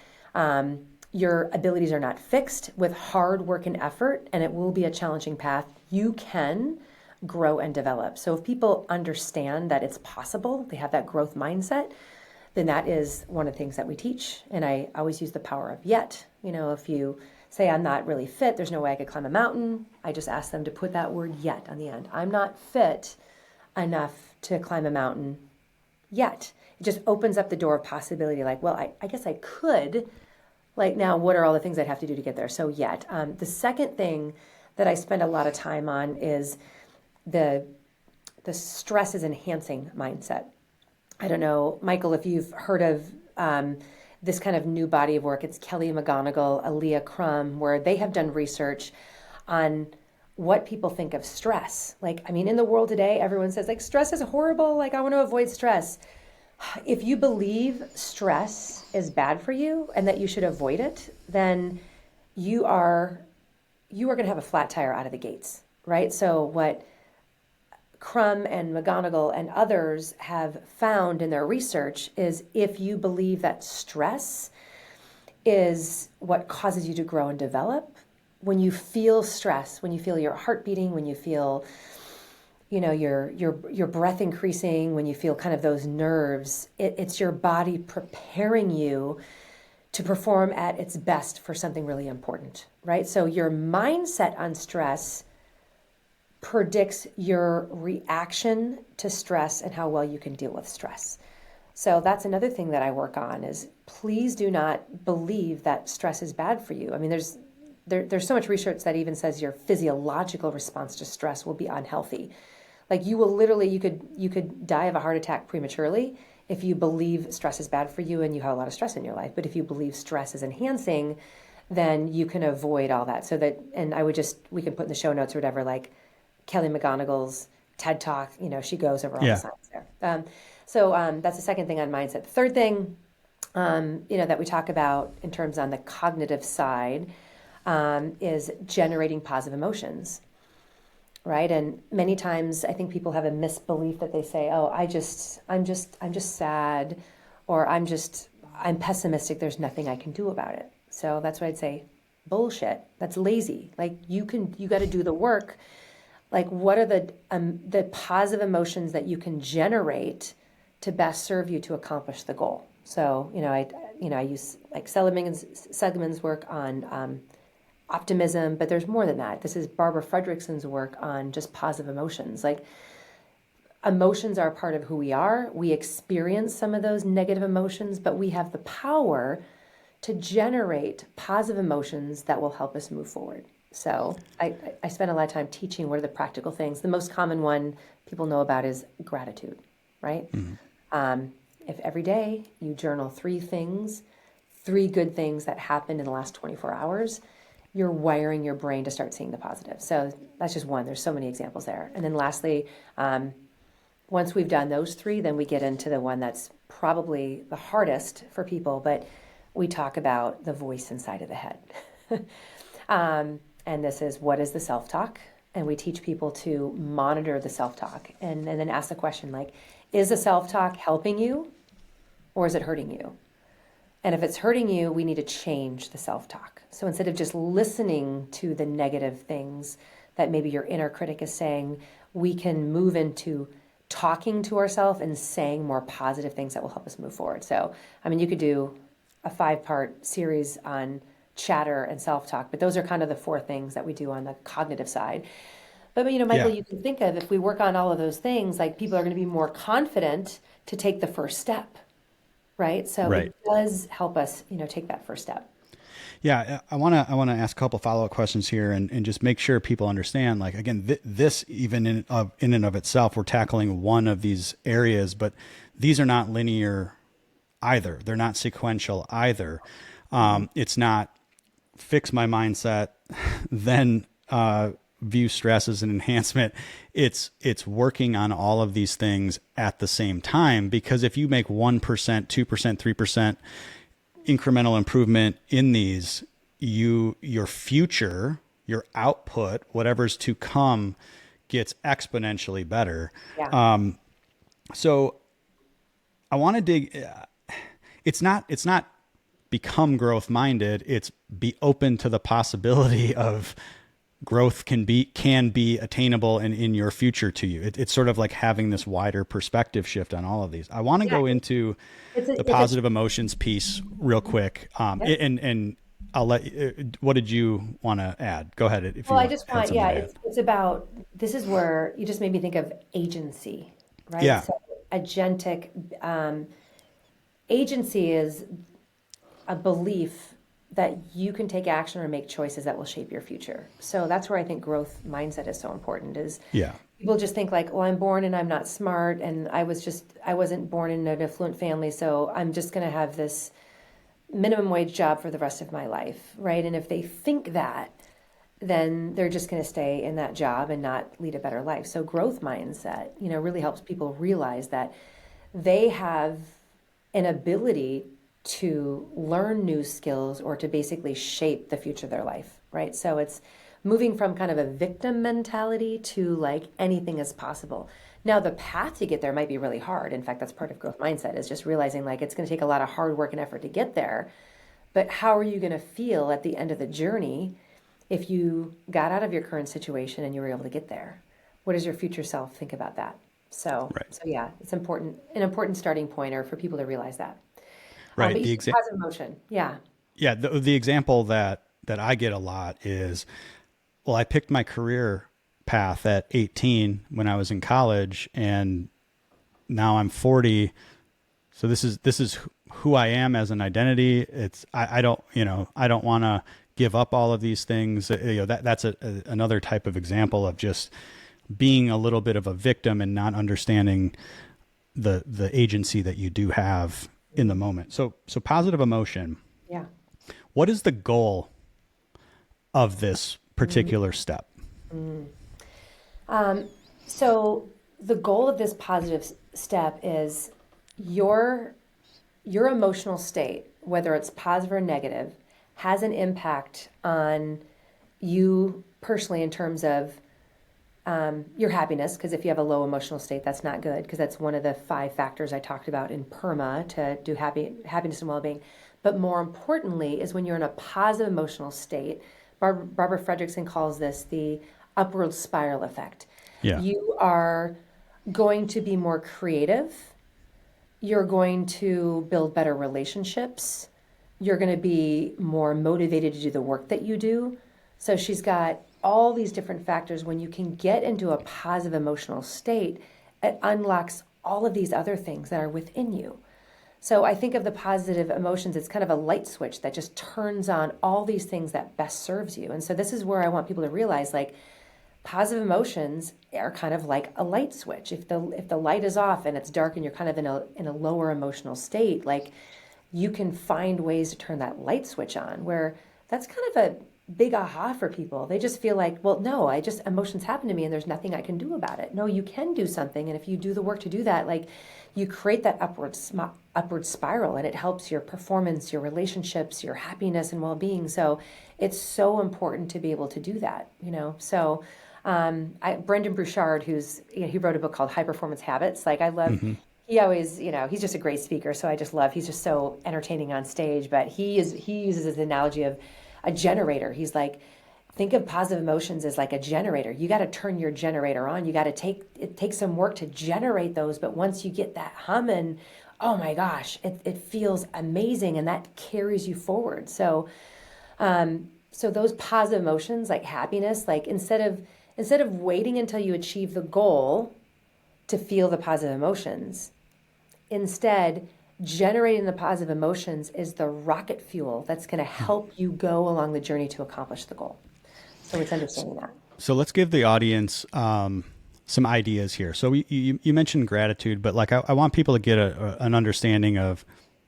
your abilities are not fixed. With hard work and effort, and it will be a challenging path, you can grow and develop. So if people understand that it's possible, they have that growth mindset, then that is one of the things that we teach. And I always use the power of yet. If you say, I'm not really fit, there's no way I could climb a mountain, I just ask them to put that word yet on the end. I'm not fit enough to climb a mountain yet. It just opens up the door of possibility, like, well, I guess I could. Like, now, what are all the things I'd have to do to get there? So yet. The second thing that I spend a lot of time on is the stress is enhancing mindset. I don't know, Michael, if you've heard of this kind of new body of work. It's Kelly McGonigal, Aaliyah Crum, where they have done research on what people think of stress. Like, I mean, in the world today, everyone says, like, stress is horrible. Like, I want to avoid stress. If you believe stress is bad for you and that you should avoid it, then you are going to have a flat tire out of the gates, right? So what Crum and McGonigal and others have found in their research is, if you believe that stress is what causes you to grow and develop, when you feel stress, when you feel your heart beating, when you feel your breath increasing, when you feel kind of those nerves, it's your body preparing you to perform at its best for something really important, right? So your mindset on stress predicts your reaction to stress and how well you can deal with stress. So that's another thing that I work on is please do not believe that stress is bad for you. I mean, there's so much research that even says your physiological response to stress will be unhealthy. Like you will literally, you could die of a heart attack prematurely if you believe stress is bad for you and you have a lot of stress in your life. But if you believe stress is enhancing, then you can avoid all that. So that, and we can put in the show notes or whatever, like Kelly McGonigal's TED Talk, she goes over all the Yeah. science there. So that's the second thing on mindset. The third thing, that we talk about in terms on the cognitive side, is generating positive emotions, right? And many times I think people have a misbelief that they say, "Oh, I'm just sad," or I'm pessimistic. There's nothing I can do about it. So that's what I'd say. Bullshit. That's lazy. Like you got to do the work. Like what are the positive emotions that you can generate to best serve you to accomplish the goal? So, I use like Seligman's work on optimism, but there's more than that. This is Barbara Fredrickson's work on just positive emotions. Like emotions are part of who we are. We experience some of those negative emotions, but we have the power to generate positive emotions that will help us move forward. So I spend a lot of time teaching what are the practical things. The most common one people know about is gratitude, right? If every day you journal 3 good things that happened in the last 24 hours, you're wiring your brain to start seeing the positive. So that's just one. There's so many examples there. And then lastly, once we've done those 3, then we get into the one that's probably the hardest for people, but we talk about the voice inside of the head. And this is, what is the self-talk? And we teach people to monitor the self-talk and then ask the question, like, is the self-talk helping you or is it hurting you? And if it's hurting you, we need to change the self-talk. So instead of just listening to the negative things that maybe your inner critic is saying, we can move into talking to ourselves and saying more positive things that will help us move forward. So, I mean, you could do a 5-part series on chatter and self-talk, but those are kind of the 4 things that we do on the cognitive side. But, Michael, Yeah. you can think of, if we work on all of those things, like people are going to be more confident to take the first step, right? So Right. it does help us, take that first step. Yeah, I want to ask a couple follow-up questions here and just make sure people understand, like, again, this even in and of itself, we're tackling one of these areas, but these are not linear either. They're not sequential either. It's not fix my mindset, then view stress as an enhancement. It's working on all of these things at the same time, because if you make 1%, 2%, 3% incremental improvement in these, your future, your output, whatever's to come, gets exponentially better. Yeah. So I want to dig. It's not become growth minded. It's be open to the possibility of growth can be attainable and in your future to you. It's sort of like having this wider perspective shift on all of these. I want to Yeah. go into the It's a, positive emotions piece real quick. yep. And I'll what did you want to add? Go ahead if Well, I you just had want, something yeah, to add. it's about, this is where you just made me think of agency, right? Yeah. So agentic, agency is a belief that you can take action or make choices that will shape your future. So that's where I think growth mindset is so important, is Yeah. people just think like, well, I'm born and I'm not smart, and I wasn't born in an affluent family, so I'm just going to have this minimum wage job for the rest of my life, right? And if they think that, then they're just going to stay in that job and not lead a better life. So growth mindset, really helps people realize that they have an ability to learn new skills or to basically shape the future of their life, right? So it's moving from kind of a victim mentality to like anything is possible. Now, the path to get there might be really hard. In fact, that's part of growth mindset, is just realizing like it's going to take a lot of hard work and effort to get there. But how are you going to feel at the end of the journey if you got out of your current situation and you were able to get there? What does your future self think about that? So, Right. so yeah, it's important, an important starting pointer for people to realize that. Right. But you said positive emotion. Yeah. Yeah. The example that I get a lot is, well, I picked my career path at 18 when I was in college, and now I'm 40. So this is who I am as an identity. I don't, I don't want to give up all of these things. That's another type of example of just being a little bit of a victim and not understanding the agency that you do have in the moment. So positive emotion. Yeah. What is the goal of this particular step? So the goal of this positive step is your your emotional state, whether it's positive or negative, has an impact on you personally in terms of your happiness. Because if you have a low emotional state, that's not good. Because that's one of the 5 factors I talked about in PERMA to do happiness and well-being. But more importantly, is when you're in a positive emotional state. Barbara Fredrickson calls this the upward spiral effect. Yeah. You are going to be more creative. You're going to build better relationships. You're going to be more motivated to do the work that you do. So she's got all these different factors. When you can get into a positive emotional state, it unlocks all of these other things that are within you. So I think of the positive emotions, it's kind of a light switch that just turns on all these things that best serves you. And so this is where I want people to realize, like, positive emotions are kind of like a light switch. If the light is off and it's dark and you're kind of in a lower emotional state, like, you can find ways to turn that light switch on, where that's kind of a big aha for people. They just feel like, well, no, emotions happen to me and there's nothing I can do about it. No, you can do something. And if you do the work to do that, like, you create that upward spiral, and it helps your performance, your relationships, your happiness and well-being. So it's so important to be able to do that, So Brendan Burchard, he wrote a book called High Performance Habits. Like, I love, he always, he's just a great speaker. So I just love, he's just so entertaining on stage, but he uses this analogy of a generator. He's like, think of positive emotions as like a generator. You got to turn your generator on. You got to take some work to generate those. But once you get that humming, oh my gosh, it feels amazing. And that carries you forward. So those positive emotions, like happiness, like instead of waiting until you achieve the goal to feel the positive emotions, instead, generating the positive emotions is the rocket fuel that's going to help you go along the journey to accomplish the goal. So it's understanding that. So let's give the audience some ideas here. So you mentioned gratitude, but like I want people to get an understanding of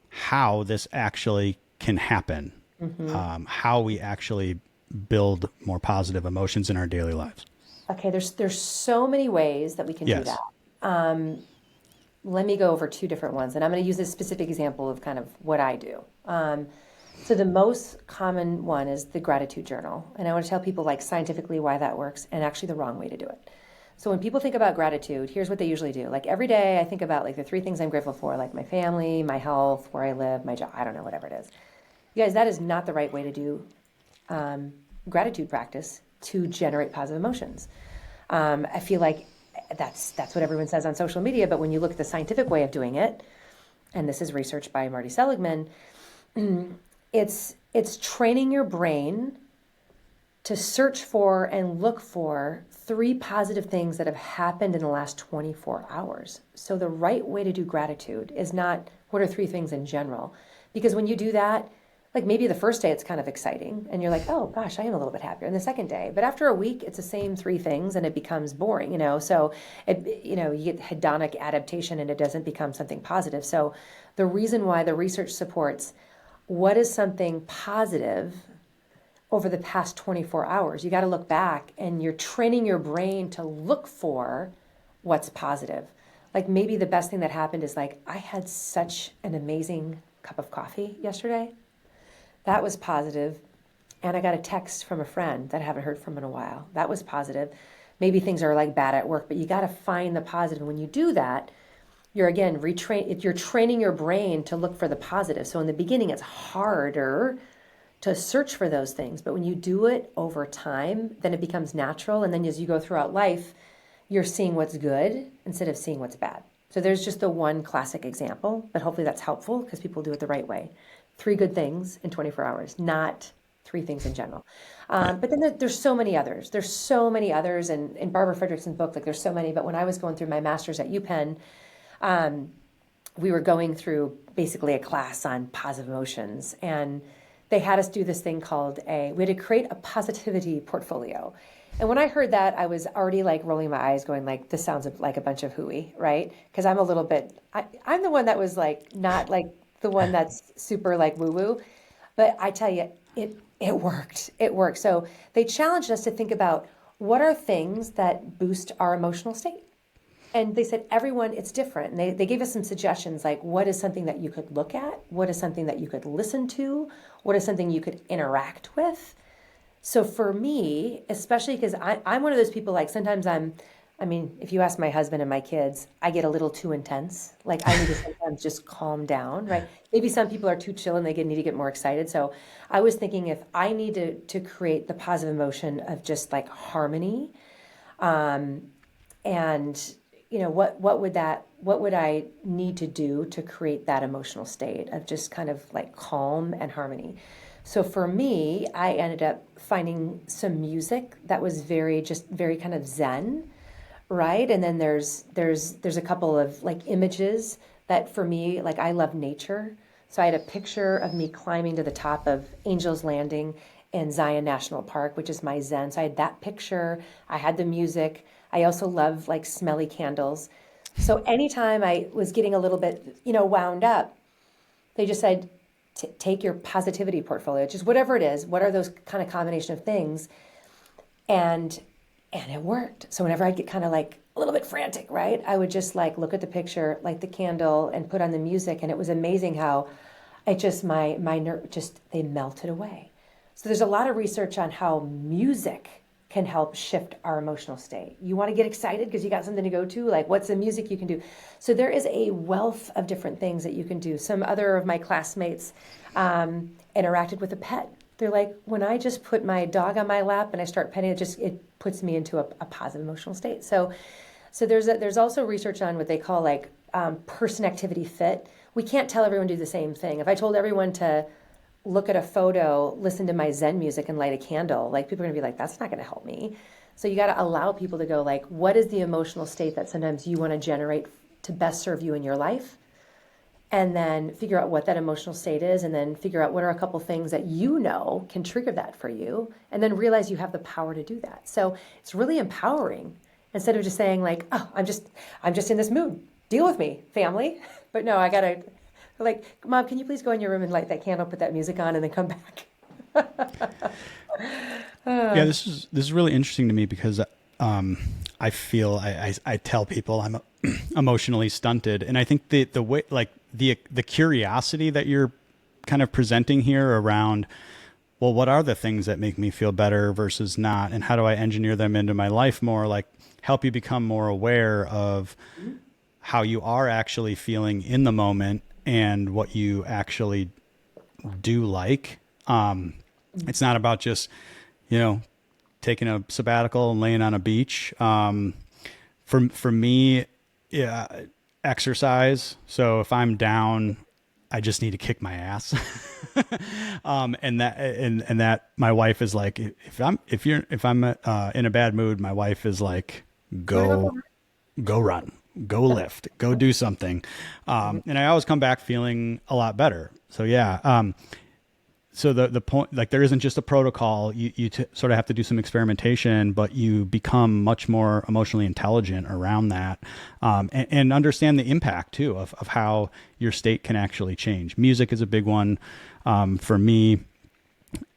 how this actually can happen, how we actually build more positive emotions in our daily lives. Okay, there's so many ways that we can do that. Let me go over 2 different ones, and I'm going to use this specific example of kind of what I do. So the most common one is the gratitude journal. And I want to tell people, like, scientifically why that works, and actually the wrong way to do it. So when people think about gratitude, here's what they usually do. Like, every day I think about, like, the 3 things I'm grateful for, like my family, my health, where I live, my job, I don't know, whatever it is. You guys, that is not the right way to do gratitude practice to generate positive emotions. I feel like that's what everyone says on social media, but when you look at the scientific way of doing it, and this is research by Marty Seligman, it's training your brain to search for and look for 3 positive things that have happened in the last 24 hours. So the right way to do gratitude is not what are 3 things in general, because when you do that, like, maybe the first day it's kind of exciting and you're like, oh gosh, I am a little bit happier. And the second day, but after a week, it's the same 3 things and it becomes boring, So you get hedonic adaptation and it doesn't become something positive. So the reason why the research supports what is something positive over the past 24 hours, you got to look back and you're training your brain to look for what's positive. Like, maybe the best thing that happened is, like, I had such an amazing cup of coffee yesterday. That was positive. And I got a text from a friend that I haven't heard from in a while. That was positive. Maybe things are, like, bad at work, but you got to find the positive. And when you do that, you're, again, you're training your brain to look for the positive. So in the beginning, it's harder to search for those things. But when you do it over time, then it becomes natural. And then as you go throughout life, you're seeing what's good instead of seeing what's bad. So there's just the one classic example, but hopefully that's helpful because people do it the right way. 3 good things in 24 hours, not three things in general. But then there's so many others. There's so many others. And in Barbara Fredrickson's book, like there's so many. But when I was going through my master's at UPenn, um, we were going through basically a class on positive emotions. And they had us do this thing called we had to create a positivity portfolio. And when I heard that, I was already like rolling my eyes going like, this sounds like a bunch of hooey, right? Because I'm a little bit, I'm the one that was like, not like the one that's super like woo woo. But I tell you, it worked. It worked. So they challenged us to think about what are things that boost our emotional state. And they said, everyone, it's different. And they gave us some suggestions like, what is something that you could look at? What is something that you could listen to? What is something you could interact with? So for me, especially because I'm one of those people, like sometimes I mean, if you ask my husband and my kids, I get a little too intense. Like I need to sometimes just calm down, right? Maybe some people are too chill and need to get more excited. So I was thinking if I need to create the positive emotion of just like harmony, um, and what would I need to do to create that emotional state of just kind of like calm and harmony? So for me, I ended up finding some music that was very kind of zen, right? And then there's a couple of like images that for me, like I love nature. So I had a picture of me climbing to the top of Angel's Landing in Zion National Park, which is my zen. So I had that picture. I had the music. I also love like smelly candles. So anytime I was getting a little bit, wound up, they just said, take your positivity portfolio, just whatever it is. What are those kind of combination of things? And it worked. So whenever I'd get kind of like a little bit frantic, right, I would just like look at the picture, light the candle, and put on the music, and it was amazing how it just my nerve just they melted away. So there's a lot of research on how music can help shift our emotional state. You want to get excited because you got something to go to, like what's the music you can do? So there is a wealth of different things that you can do. Some other of my classmates interacted with a pet. They're like, when I just put my dog on my lap and I start petting it, it puts me into a positive emotional state. So there's also research on what they call like person activity fit. We can't tell everyone to do the same thing. If I told everyone to look at a photo, listen to my Zen music, and light a candle, like people are gonna be like, that's not gonna help me. So you got to allow people to go like, what is the emotional state that sometimes you want to generate to best serve you in your life? And then figure out what that emotional state is, and then figure out what are a couple things that can trigger that for you, and then realize you have the power to do that. So it's really empowering instead of just saying like, oh, I'm just in this mood. Deal with me, family. But no, I gotta like, Mom, can you please go in your room and light that candle, put that music on, and then come back? Yeah, this is really interesting to me because I feel I tell people I'm emotionally stunted, and I think the way like the curiosity that you're kind of presenting here around, well, what are the things that make me feel better versus not, and how do I engineer them into my life more, like help you become more aware of how you are actually feeling in the moment and what you actually do like. It's not about just, taking a sabbatical and laying on a beach. For me, yeah, exercise. So if I'm down, I just need to kick my ass. And that my wife is like, if I'm in a bad mood, my wife is like, go run, go lift, go do something. And I always come back feeling a lot better. So yeah. So the point, like there isn't just a protocol, you sort of have to do some experimentation, but you become much more emotionally intelligent around that, and understand the impact too of how your state can actually change. Music is a big one. For me,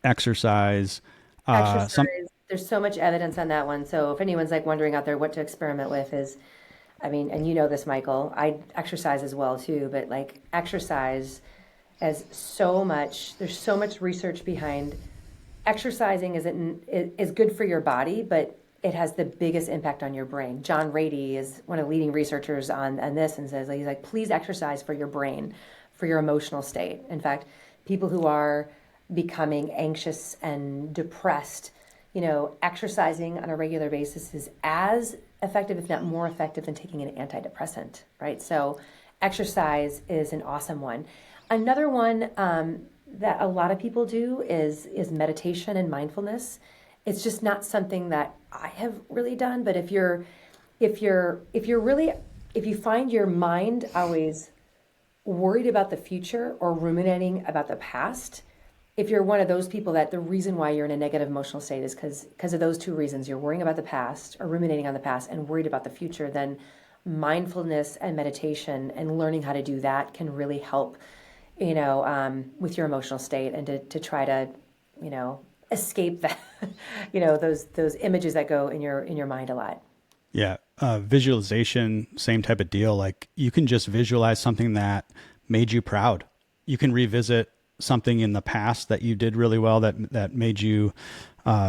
exercise, There's so much evidence on that one. So if anyone's like wondering out there what to experiment with is, I mean, and you know this, Michael, I exercise as well too, but like exercise there's so much research behind exercising is good for your body, but it has the biggest impact on your brain. John Rady is one of the leading researchers on this and says, he's like, please exercise for your brain, for your emotional state. In fact, people who are becoming anxious and depressed, exercising on a regular basis is as effective, if not more effective, than taking an antidepressant, right? So exercise is an awesome one. Another one that a lot of people do is meditation and mindfulness. It's just not something that I have really done, but if you're really, if you find your mind always worried about the future or ruminating about the past, if you're one of those people that the reason why you're in a negative emotional state is because of those two reasons, you're worrying about the past or ruminating on the past and worried about the future, then mindfulness and meditation and learning how to do that can really help, with your emotional state and to try to, escape that, those images that go in your mind a lot. Yeah. Visualization, same type of deal. Like you can just visualize something that made you proud. You can revisit something in the past that you did really well that made you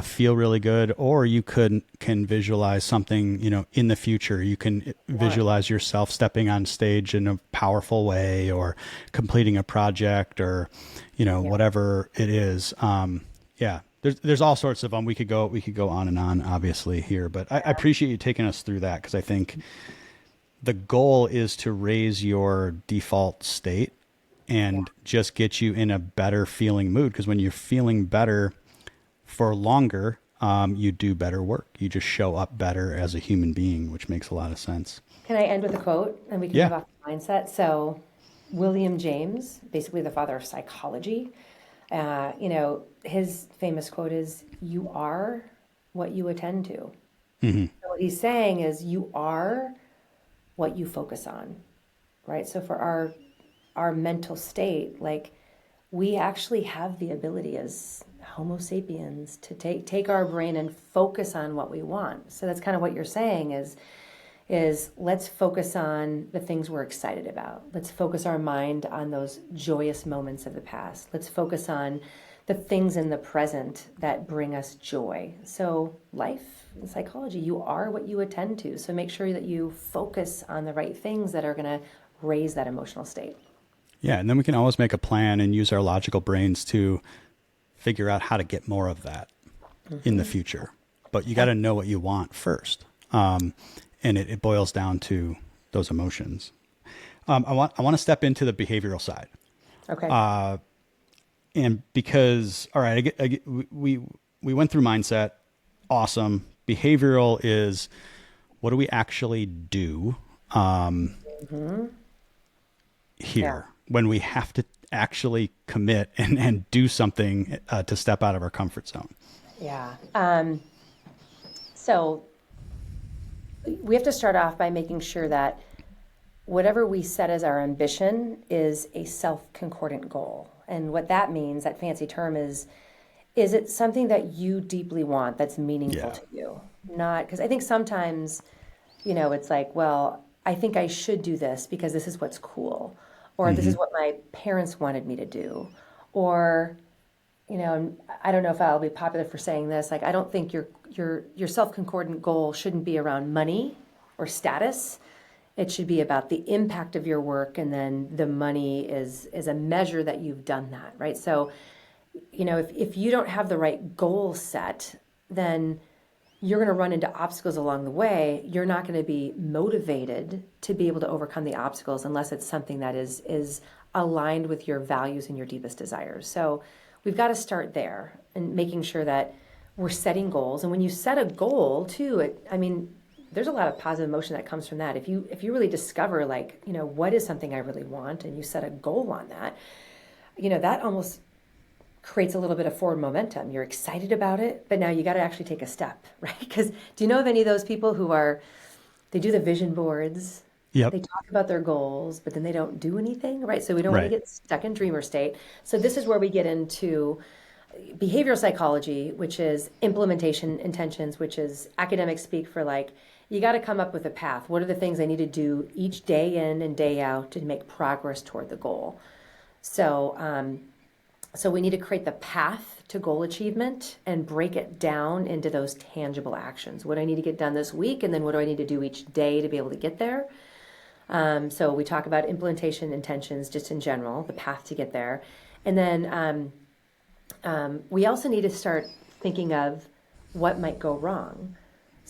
feel really good, or you can visualize something, in the future. You can visualize yourself stepping on stage in a powerful way, or completing a project, or, Yeah. whatever it is. Yeah, there's all sorts of them. We could go on and on, obviously here, but I appreciate you taking us through that, because I think the goal is to raise your default state Yeah. and just get you in a better feeling mood. Because when you're feeling better for longer, you do better work. You just show up better as a human being, which makes a lot of sense. Can I end with a quote and we can Yeah. move off the mindset? So, William James, basically the father of psychology, his famous quote is, "You are what you attend to." Hmm. So what he's saying is, you are what you focus on, right? So for our mental state, like we actually have the ability as Homo sapiens to take our brain and focus on what we want. So that's kind of what you're saying is let's focus on the things we're excited about. Let's focus our mind on those joyous moments of the past. Let's focus on the things in the present that bring us joy. So life in psychology, you are what you attend to. So make sure that you focus on the right things that are going to raise that emotional state. Yeah. And then we can always make a plan and use our logical brains to figure out how to get more of that in the future. But you got to know what you want first. And it boils down to those emotions. I want to step into the behavioral side. Okay. And because, all right, we went through mindset. Awesome. Behavioral is, what do we actually do Yeah. here when we have to actually commit and do something to step out of our comfort zone? Yeah. So we have to start off by making sure that whatever we set as our ambition is a self-concordant goal. And what that means, that fancy term is it something that you deeply want that's meaningful Yeah. to you? Not because I think sometimes, it's like, well, I think I should do this because this is what's cool, or this Hmm. is what my parents wanted me to do, or I don't know if I'll be popular for saying this. Like, I don't think your self-concordant goal shouldn't be around money or status. It should be about the impact of your work, and then the money is a measure that you've done that, right? So, if you don't have the right goal set, then you're going to run into obstacles along the way. You're not going to be motivated to be able to overcome the obstacles unless it's something that is aligned with your values and your deepest desires. So we've got to start there and making sure that we're setting goals. And when you set a goal too, there's a lot of positive emotion that comes from that. If you really discover, like, what is something I really want, and you set a goal on that, that almost creates a little bit of forward momentum. You're excited about it, but now you got to actually take a step, right? Because do you know of any of those people they do the vision boards, Yep. they talk about their goals, but then they don't do anything, right? So we don't want to Right. get stuck in dreamer state. So this is where we get into behavioral psychology, which is implementation intentions, which is academic speak for, like, you got to come up with a path. What are the things I need to do each day in and day out to make progress toward the goal? So we need to create the path to goal achievement and break it down into those tangible actions. What do I need to get done this week? And then what do I need to do each day to be able to get there? So we talk about implementation intentions just in general, the path to get there. And then we also need to start thinking of what might go wrong.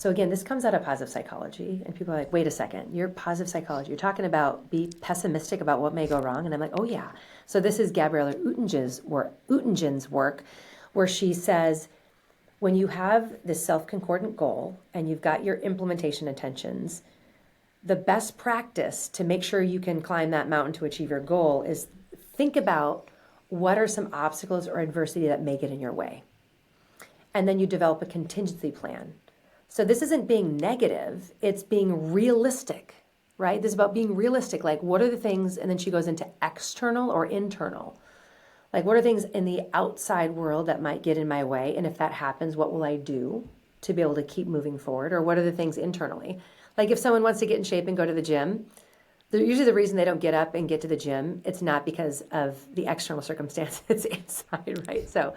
So again, this comes out of positive psychology, and people are like, wait a second, you're positive psychology. You're talking about be pessimistic about what may go wrong. And I'm like, oh yeah. So this is Gabriella Utengen's work, where she says, when you have this self-concordant goal and you've got your implementation intentions, the best practice to make sure you can climb that mountain to achieve your goal is think about what are some obstacles or adversity that may get in your way. And then you develop a contingency plan. So this isn't being negative, it's being realistic, right? This is about being realistic. Like, what are the things, and then she goes into external or internal. Like, what are things in the outside world that might get in my way? And if that happens, what will I do to be able to keep moving forward? Or what are the things internally? Like, if someone wants to get in shape and go to the gym, usually the reason they don't get up and get to the gym, it's not because of the external circumstance, it's inside, right? So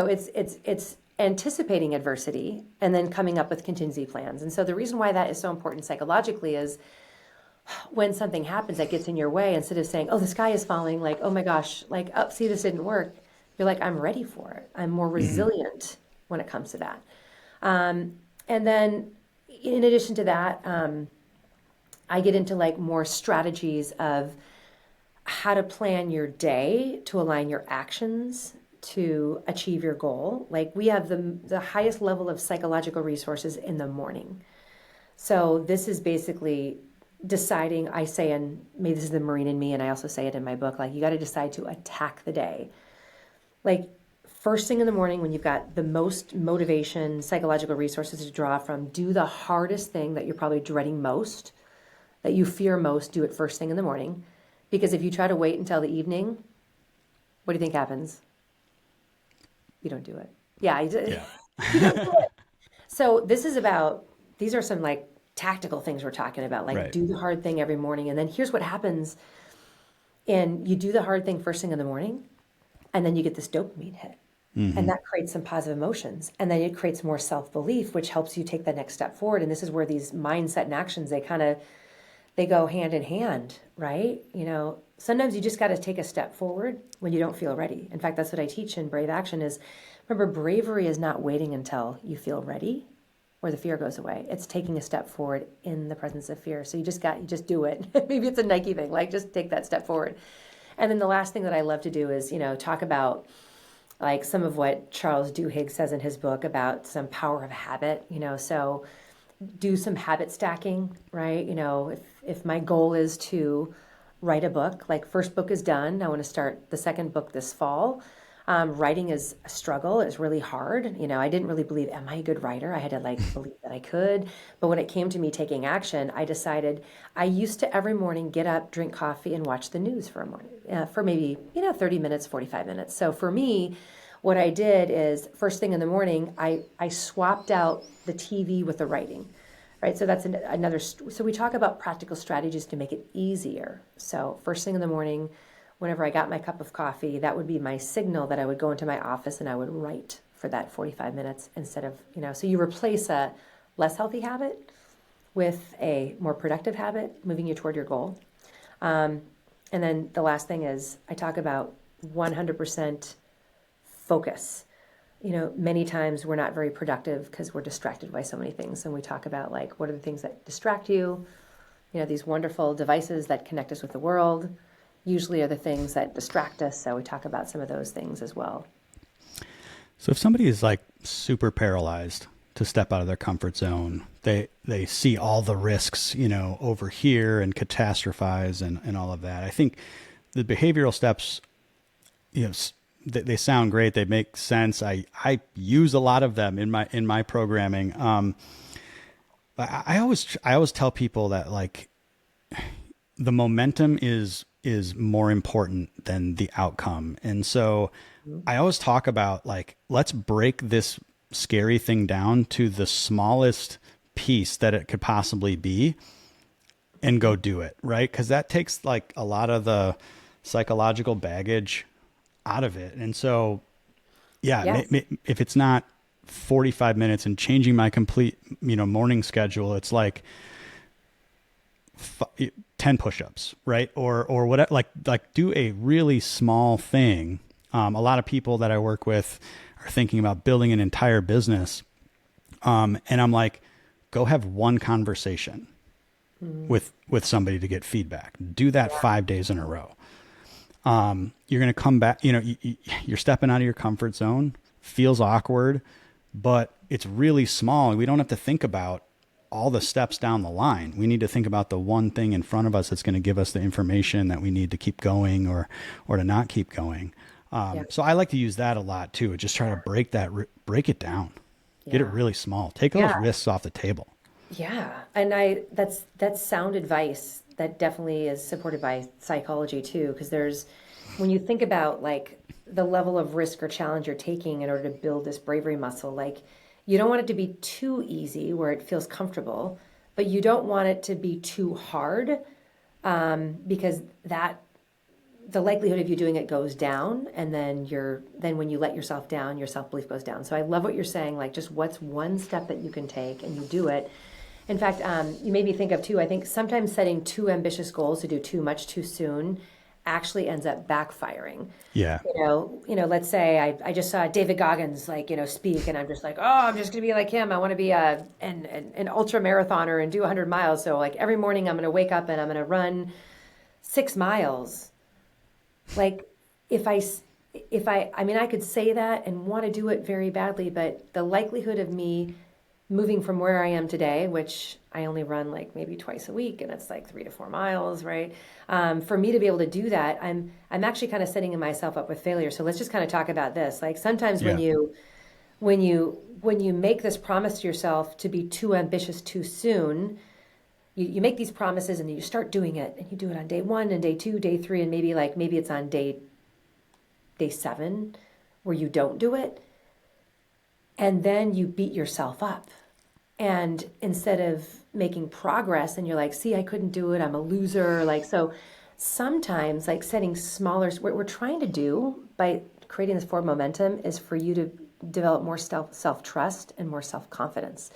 it's anticipating adversity and then coming up with contingency plans. And so the reason why that is so important psychologically is when something happens that gets in your way, instead of saying, oh, the sky is falling, like, oh my gosh, like, oh, see, this didn't work. You're like, I'm ready for it. I'm more resilient when it comes to that. And then in addition to that, I get into like more strategies of how to plan your day to align your actions to achieve your goal. Like, we have the highest level of psychological resources in the morning. So this is basically deciding, I say, and maybe this is the Marine in me, and I also say it in my book, like, you got to decide to attack the day. Like, first thing in the morning, when you've got the most motivation, psychological resources to draw from, do the hardest thing that you're probably dreading most, that you fear most, do it first thing in the morning. Because if you try to wait until the evening, what do you think happens? You don't do it. Yeah. Yeah. You don't do it. So these are some like tactical things we're talking about, like Right. do the hard thing every morning. And then here's what happens. And you do the hard thing first thing in the morning, and then you get this dopamine hit. And that creates some positive emotions. And then it creates more self-belief, which helps you take the next step forward. And this is where these mindset and actions, they go hand in hand, right? You know, sometimes you just got to take a step forward when you don't feel ready. In fact, that's what I teach in Brave Action is, remember, bravery is not waiting until you feel ready or the fear goes away. It's taking a step forward in the presence of fear. So you just do it. Maybe it's a Nike thing, like just take that step forward. And then the last thing that I love to do is, talk about like some of what Charles Duhigg says in his book about some power of habit, so do some habit stacking, right? If my goal is to write a book, like first book is done, I want to start the second book this fall. Writing is a struggle. It's really hard. I didn't really believe, am I a good writer? I had to believe that I could. But when it came to me taking action, I decided I used to every morning get up, drink coffee, and watch the news for a morning, for maybe, 30 minutes, 45 minutes. So for me, what I did is first thing in the morning, I swapped out the TV with the writing, right? So that's so we talk about practical strategies to make it easier. So first thing in the morning, whenever I got my cup of coffee, that would be my signal that I would go into my office and I would write for that 45 minutes instead of, so you replace a less healthy habit with a more productive habit, moving you toward your goal. And then the last thing is I talk about 100% focus. Many times we're not very productive because we're distracted by so many things. And we talk about what are the things that distract you? These wonderful devices that connect us with the world usually are the things that distract us. So we talk about some of those things as well. So if somebody is super paralyzed to step out of their comfort zone, they see all the risks, over here and catastrophize and all of that. I think the behavioral steps, they sound great. They make sense. I use a lot of them in my programming. I always tell people that the momentum is more important than the outcome. And so I always talk about let's break this scary thing down to the smallest piece that it could possibly be and go do it. Right. Cause that takes a lot of the psychological baggage out of it. And so, yeah. If it's not 45 minutes and changing my complete, morning schedule, it's 10 push-ups, right? Or whatever, do a really small thing. A lot of people that I work with are thinking about building an entire business. And I'm like, go have one conversation with somebody to get feedback. Do that 5 days in a row. You're going to come back, you're stepping out of your comfort zone, feels awkward, but it's really small. We don't have to think about all the steps down the line. We need to think about the one thing in front of us that's going to give us the information that we need to keep going or to not keep going. Yeah. So I like to use that a lot too. Just try to break it down, get it Yeah. really small, take those Yeah. risks off the table. Yeah. And that's sound advice that definitely is supported by psychology too, because when you think about like the level of risk or challenge you're taking in order to build this bravery muscle, like you don't want it to be too easy where it feels comfortable, but you don't want it to be too hard, because that the likelihood of you doing it goes down, and then when you let yourself down, your self-belief goes down. So I love what you're saying, like just what's one step that you can take and you do it. In fact, you made me think of too, I think sometimes setting too ambitious goals to do too much too soon actually ends up backfiring. Yeah. Let's say I just saw David Goggins speak, and I'm just like, oh, I'm just gonna be like him. I want to be an ultra marathoner and do 100 miles. So like every morning I'm gonna wake up and I'm gonna run 6 miles. Like I could say that and want to do it very badly, but the likelihood of me moving from where I am today, which I only run like maybe twice a week, and it's like 3 to 4 miles, right? For me to be able to do that, I'm actually kind of setting myself up with failure. So let's just kind of talk about this. Like sometimes Yeah. when you make this promise to yourself to be too ambitious too soon, you make these promises and then you start doing it, and you do it on day one and day two, day three, and maybe it's on day 7 where you don't do it, and then you beat yourself up. And instead of making progress, and you're like, see, I couldn't do it, I'm a loser. Like, so sometimes like setting smaller, what we're trying to do by creating this forward momentum is for you to develop more self-trust and more self-confidence.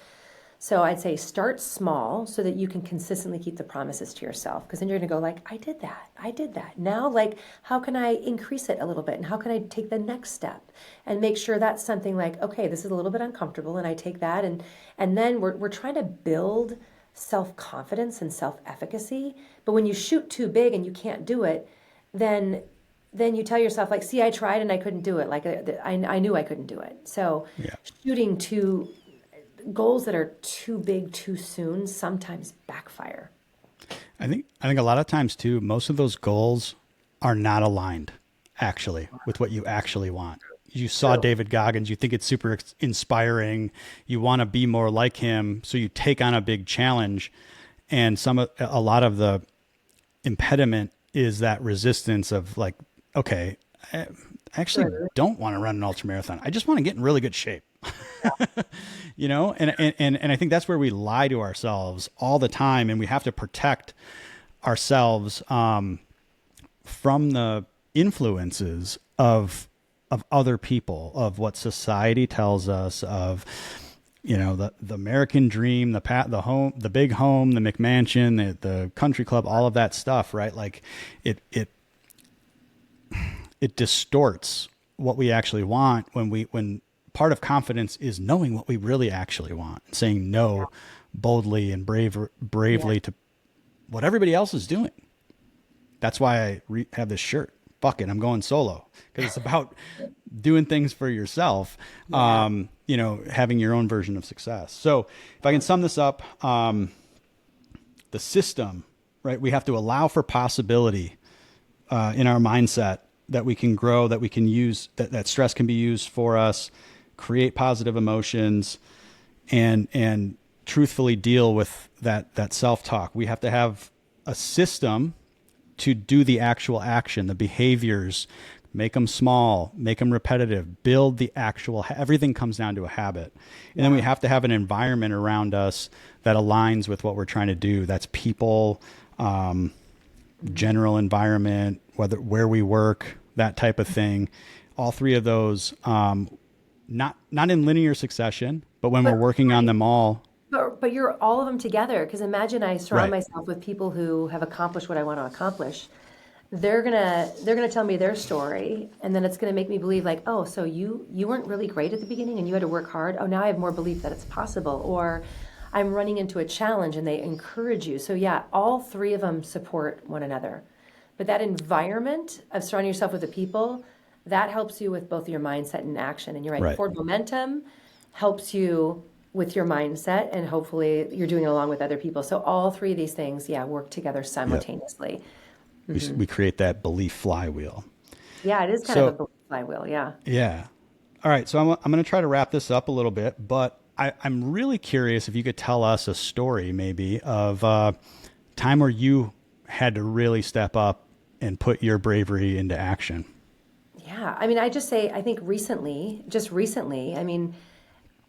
So I'd say start small so that you can consistently keep the promises to yourself. Because then you're going to go like, I did that. I did that. Now, like, how can I increase it a little bit? And how can I take the next step? And make sure that's something like, okay, this is a little bit uncomfortable, and I take that. And then we're trying to build self-confidence and self-efficacy. But when you shoot too big and you can't do it, then you tell yourself like, see, I tried and I couldn't do it. Like I knew I couldn't do it. So Yeah. shooting too goals that are too big too soon sometimes backfire. I think a lot of times too, most of those goals are not aligned actually with what you actually want. You saw True. David Goggins, you think it's super inspiring, you want to be more like him, so you take on a big challenge, and a lot of the impediment is that resistance of like, okay, I actually Sure. don't want to run an ultra marathon. I just want to get in really good shape. And I think that's where we lie to ourselves all the time, and we have to protect ourselves from the influences of other people, of what society tells us, of the American dream, the home, the big home, the McMansion, the country club, all of that stuff, right? Like it distorts what we actually want when part of confidence is knowing what we really actually want, saying no boldly and bravely Yeah. to what everybody else is doing. That's why I have this shirt. Fuck it, I'm going solo, because it's about doing things for yourself. Yeah. Having your own version of success. So if I can sum this up, the system, right? We have to allow for possibility in our mindset, that we can grow, that we can use, that stress can be used for us, create positive emotions, and truthfully deal with that self-talk. We have to have a system to do the actual action, the behaviors, make them small, make them repetitive, build the actual, everything comes down to a habit. And then we have to have an environment around us that aligns with what we're trying to do. That's people, general environment, where we work, that type of thing. All three of those, not in linear succession, but when we're But working on them all. but you're all of them together, because imagine I surround Right. myself with people who have accomplished what I want to accomplish. They're gonna tell me their story, and then it's gonna make me believe like, oh, so you weren't really great at the beginning and you had to work hard. Oh, now I have more belief that it's possible. Or I'm running into a challenge, and they encourage you. So yeah, all three of them support one another. But that environment of surrounding yourself with the people, that helps you with both your mindset and action. And you're right, Right. forward momentum helps you with your mindset, and hopefully you're doing it along with other people. So all three of these things, yeah, work together Yep. simultaneously. We create that belief flywheel. Yeah, it is kind of a So, belief flywheel. Yeah. yeah. All right. So I'm going to try to wrap this up a little bit, but I'm really curious if you could tell us a story maybe of a time where you had to really step up and put your bravery into action. Yeah. I mean, I just say, I think recently, just recently, I mean,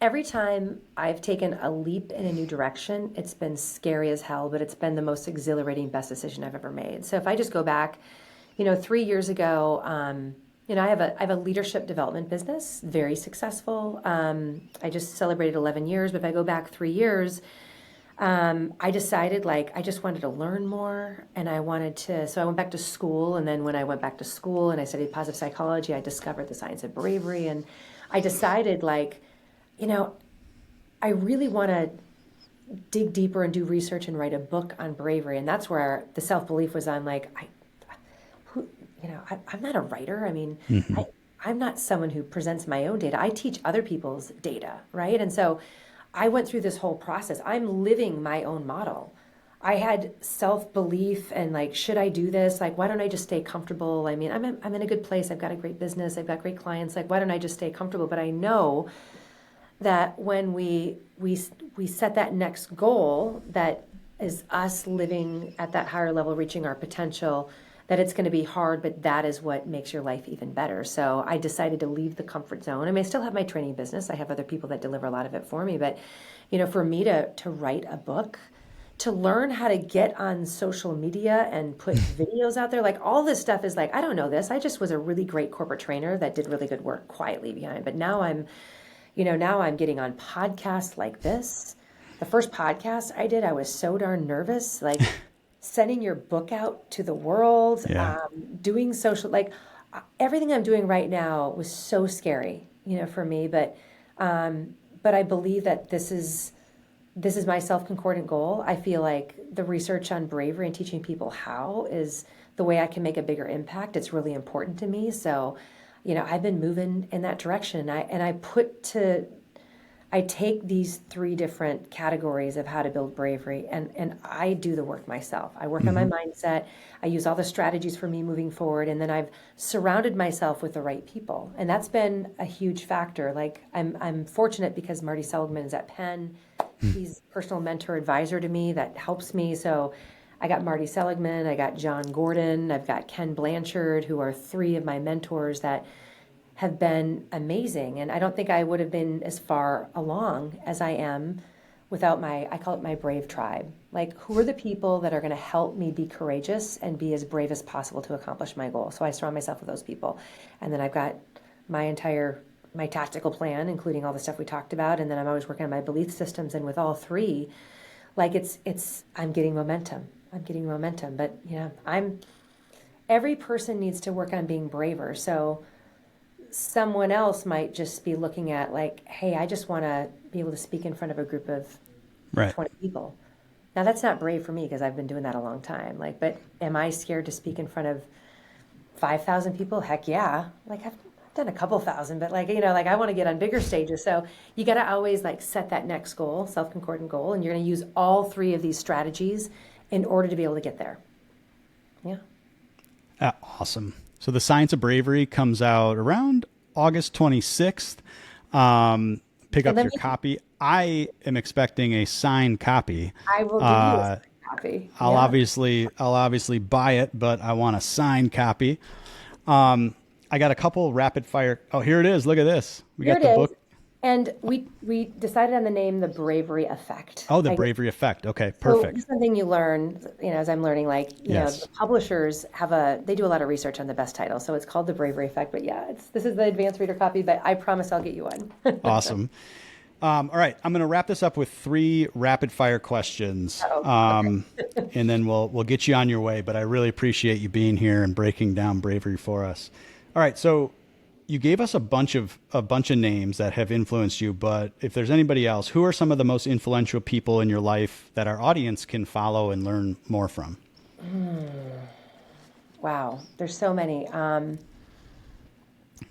every time I've taken a leap in a new direction, it's been scary as hell, but it's been the most exhilarating, best decision I've ever made. So if I just go back, 3 years ago, I have a leadership development business, very successful. I just celebrated 11 years, but if I go back 3 years, I decided like I just wanted to learn more, and so I went back to school. And then when I went back to school and I studied positive psychology, I discovered the science of bravery. And I decided like, you know, I really want to dig deeper and do research and write a book on bravery. And that's where the self belief was on like, who, I'm not a writer. I mean, Hmm. I'm not someone who presents my own data. I teach other people's data, right? And so I went through this whole process. I'm living my own model. I had self belief and like, should I do this? Like, why don't I just stay comfortable? I mean, I'm in a good place. I've got a great business. I've got great clients. Like, why don't I just stay comfortable? But I know that when we set that next goal, that is us living at that higher level, reaching our potential, that it's going to be hard, but that is what makes your life even better. So I decided to leave the comfort zone. I mean, I still have my training business. I have other people that deliver a lot of it for me, but for me to write a book, to learn how to get on social media and put videos out there, like all this stuff is like, I don't know this. I just was a really great corporate trainer that did really good work quietly behind. But now I'm getting on podcasts like this. The first podcast I did, I was so darn nervous, like sending your book out to the world, Yeah. doing social, like everything I'm doing right now was so scary, for me. But I believe that this is my self-concordant goal. I feel like the research on bravery and teaching people how is the way I can make a bigger impact. It's really important to me. So, I've been moving in that direction. I take these three different categories of how to build bravery, and I do the work myself. I work on my Hmm. mindset. I use all the strategies for me moving forward, and then I've surrounded myself with the right people. And that's been a huge factor. Like I'm fortunate because Marty Seligman is at Penn. He's a personal mentor advisor to me that helps me. So I got Marty Seligman, I got John Gordon, I've got Ken Blanchard, who are three of my mentors that have been amazing. And I don't think I would have been as far along as I am without I call it my brave tribe. Like, who are the people that are going to help me be courageous and be as brave as possible to accomplish my goal? So I surround myself with those people. And then I've got my tactical plan, including all the stuff we talked about. And then I'm always working on my belief systems. And with all three, like I'm getting momentum. I'm getting momentum. But every person needs to work on being braver. So someone else might just be looking at like, hey, I just want to be able to speak in front of a group of Right. 20 people. Now that's not brave for me because I've been doing that a long time. Like, but am I scared to speak in front of 5,000 people? Heck yeah. Like I've done a couple thousand, but like I want to get on bigger stages. So you got to always like set that next goal, self-concordant goal, and you're going to use all three of these strategies in order to be able to get there. Yeah. Awesome. So the Science of Bravery comes out around August 26th. Pick And up let your me, copy. I am expecting a signed copy. I will give you a Uh, signed copy. I'll Yeah. obviously I'll obviously buy it, but I want a signed copy. I got a couple rapid fire. Oh, here it is. Look at this. We Here got it the is. book. And we decided on the name, the Bravery Effect. Oh, the Like, Bravery Effect. Okay, so perfect. this is something you learn, as I'm learning, like, the Yes. publishers they do a lot of research on the best title. So it's called the Bravery Effect. But yeah, this is the advanced reader copy, but I promise I'll get you one. Awesome. All right, I'm going to wrap this up with three rapid fire questions, Oh, okay. and then we'll get you on your way. But I really appreciate you being here and breaking down bravery for us. All right, so you gave us a bunch of names that have influenced you, but if there's anybody else, who are some of the most influential people in your life that our audience can follow and learn more from? Wow, there's so many.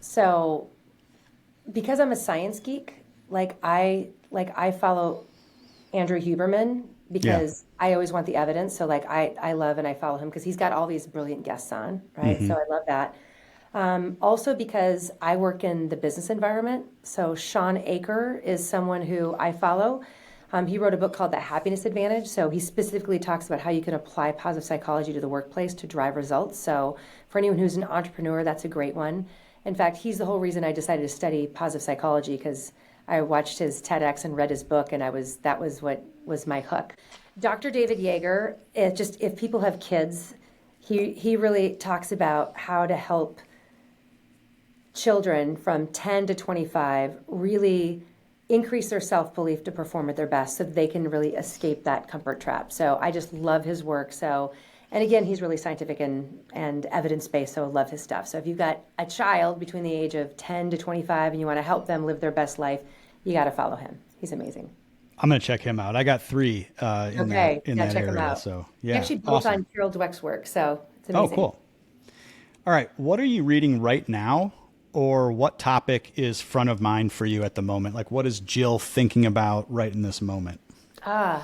So because I'm a science geek, like I follow Andrew Huberman Yeah. because I always want the evidence. So like I love and I follow him because he's got all these brilliant guests on, right? Hmm. So I love that. Also because I work in the business environment. So Sean Aker is someone who I follow. He wrote a book called The Happiness Advantage. So he specifically talks about how you can apply positive psychology to the workplace to drive results. So for anyone who's an entrepreneur, that's a great one. In fact, he's the whole reason I decided to study positive psychology because I watched his TEDx and read his book, and that was what was my hook. Dr. David Yeager, if people have kids, he really talks about how to help children from 10 to 25 really increase their self-belief to perform at their best so that they can really escape that comfort trap. So I just love his work. So, and again, he's really scientific and evidence-based, so I love his stuff. So if you've got a child between the age of 10 to 25 and you want to help them live their best life, you got to follow him. He's amazing. I'm going to check him out. I got three in that Okay, in yeah, that check him area. out. So He yeah, actually built awesome. on Carol Dweck's work, so it's Oh, amazing. cool. All right. What are you reading right now? Or what topic is front of mind for you at the moment? Like, what is Jill thinking about right in this moment? Ah,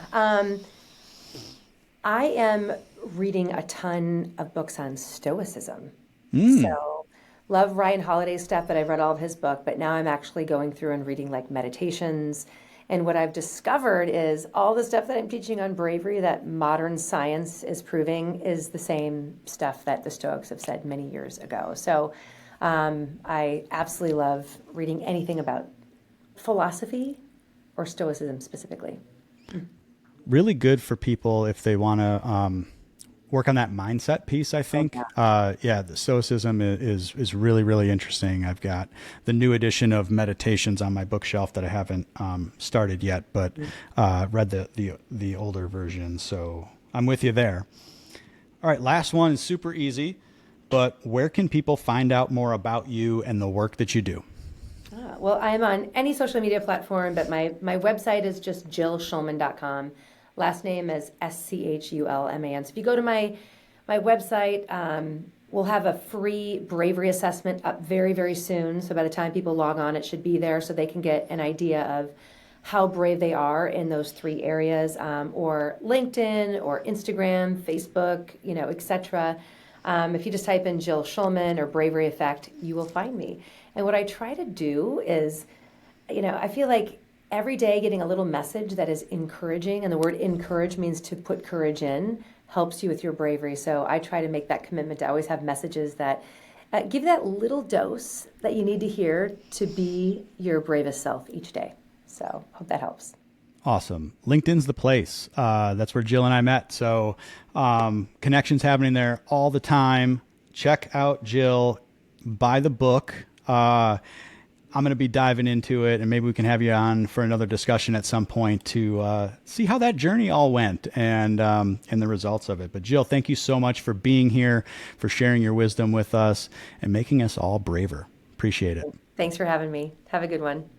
I am reading a ton of books on Stoicism. So, love Ryan Holiday's stuff, but I've read all of his book, but now I'm actually going through and reading like meditations. And what I've discovered is all the stuff that I'm teaching on bravery that modern science is proving is the same stuff that the Stoics have said many years ago. So, I absolutely love reading anything about philosophy or Stoicism specifically. Really good for people if they want to work on that mindset piece. I Oh, think, yeah. yeah, the Stoicism is really really interesting. I've got the new edition of Meditations on my bookshelf that I haven't started yet, but read the older version. So I'm with you there. All right, last one is super easy, but where can people find out more about you and the work that you do? Well, I'm on any social media platform, but my website is just jillschulman.com. Last name is Schulman. So if you go to my website, we'll have a free bravery assessment up very, very soon. So by the time people log on, it should be there so they can get an idea of how brave they are in those three areas, or LinkedIn or Instagram, Facebook, etc. If you just type in Jill Schulman or Bravery Effect, you will find me. And what I try to do is, I feel like every day getting a little message that is encouraging, and the word encourage means to put courage in, helps you with your bravery. So I try to make that commitment to always have messages that give that little dose that you need to hear to be your bravest self each day. So hope that helps. Awesome. LinkedIn's the place. That's where Jill and I met. So connections happening there all the time. Check out Jill. Buy the book. I'm going to be diving into it, and maybe we can have you on for another discussion at some point to see how that journey all went and the results of it. But Jill, thank you so much for being here, for sharing your wisdom with us, and making us all braver. Appreciate it. Thanks for having me. Have a good one.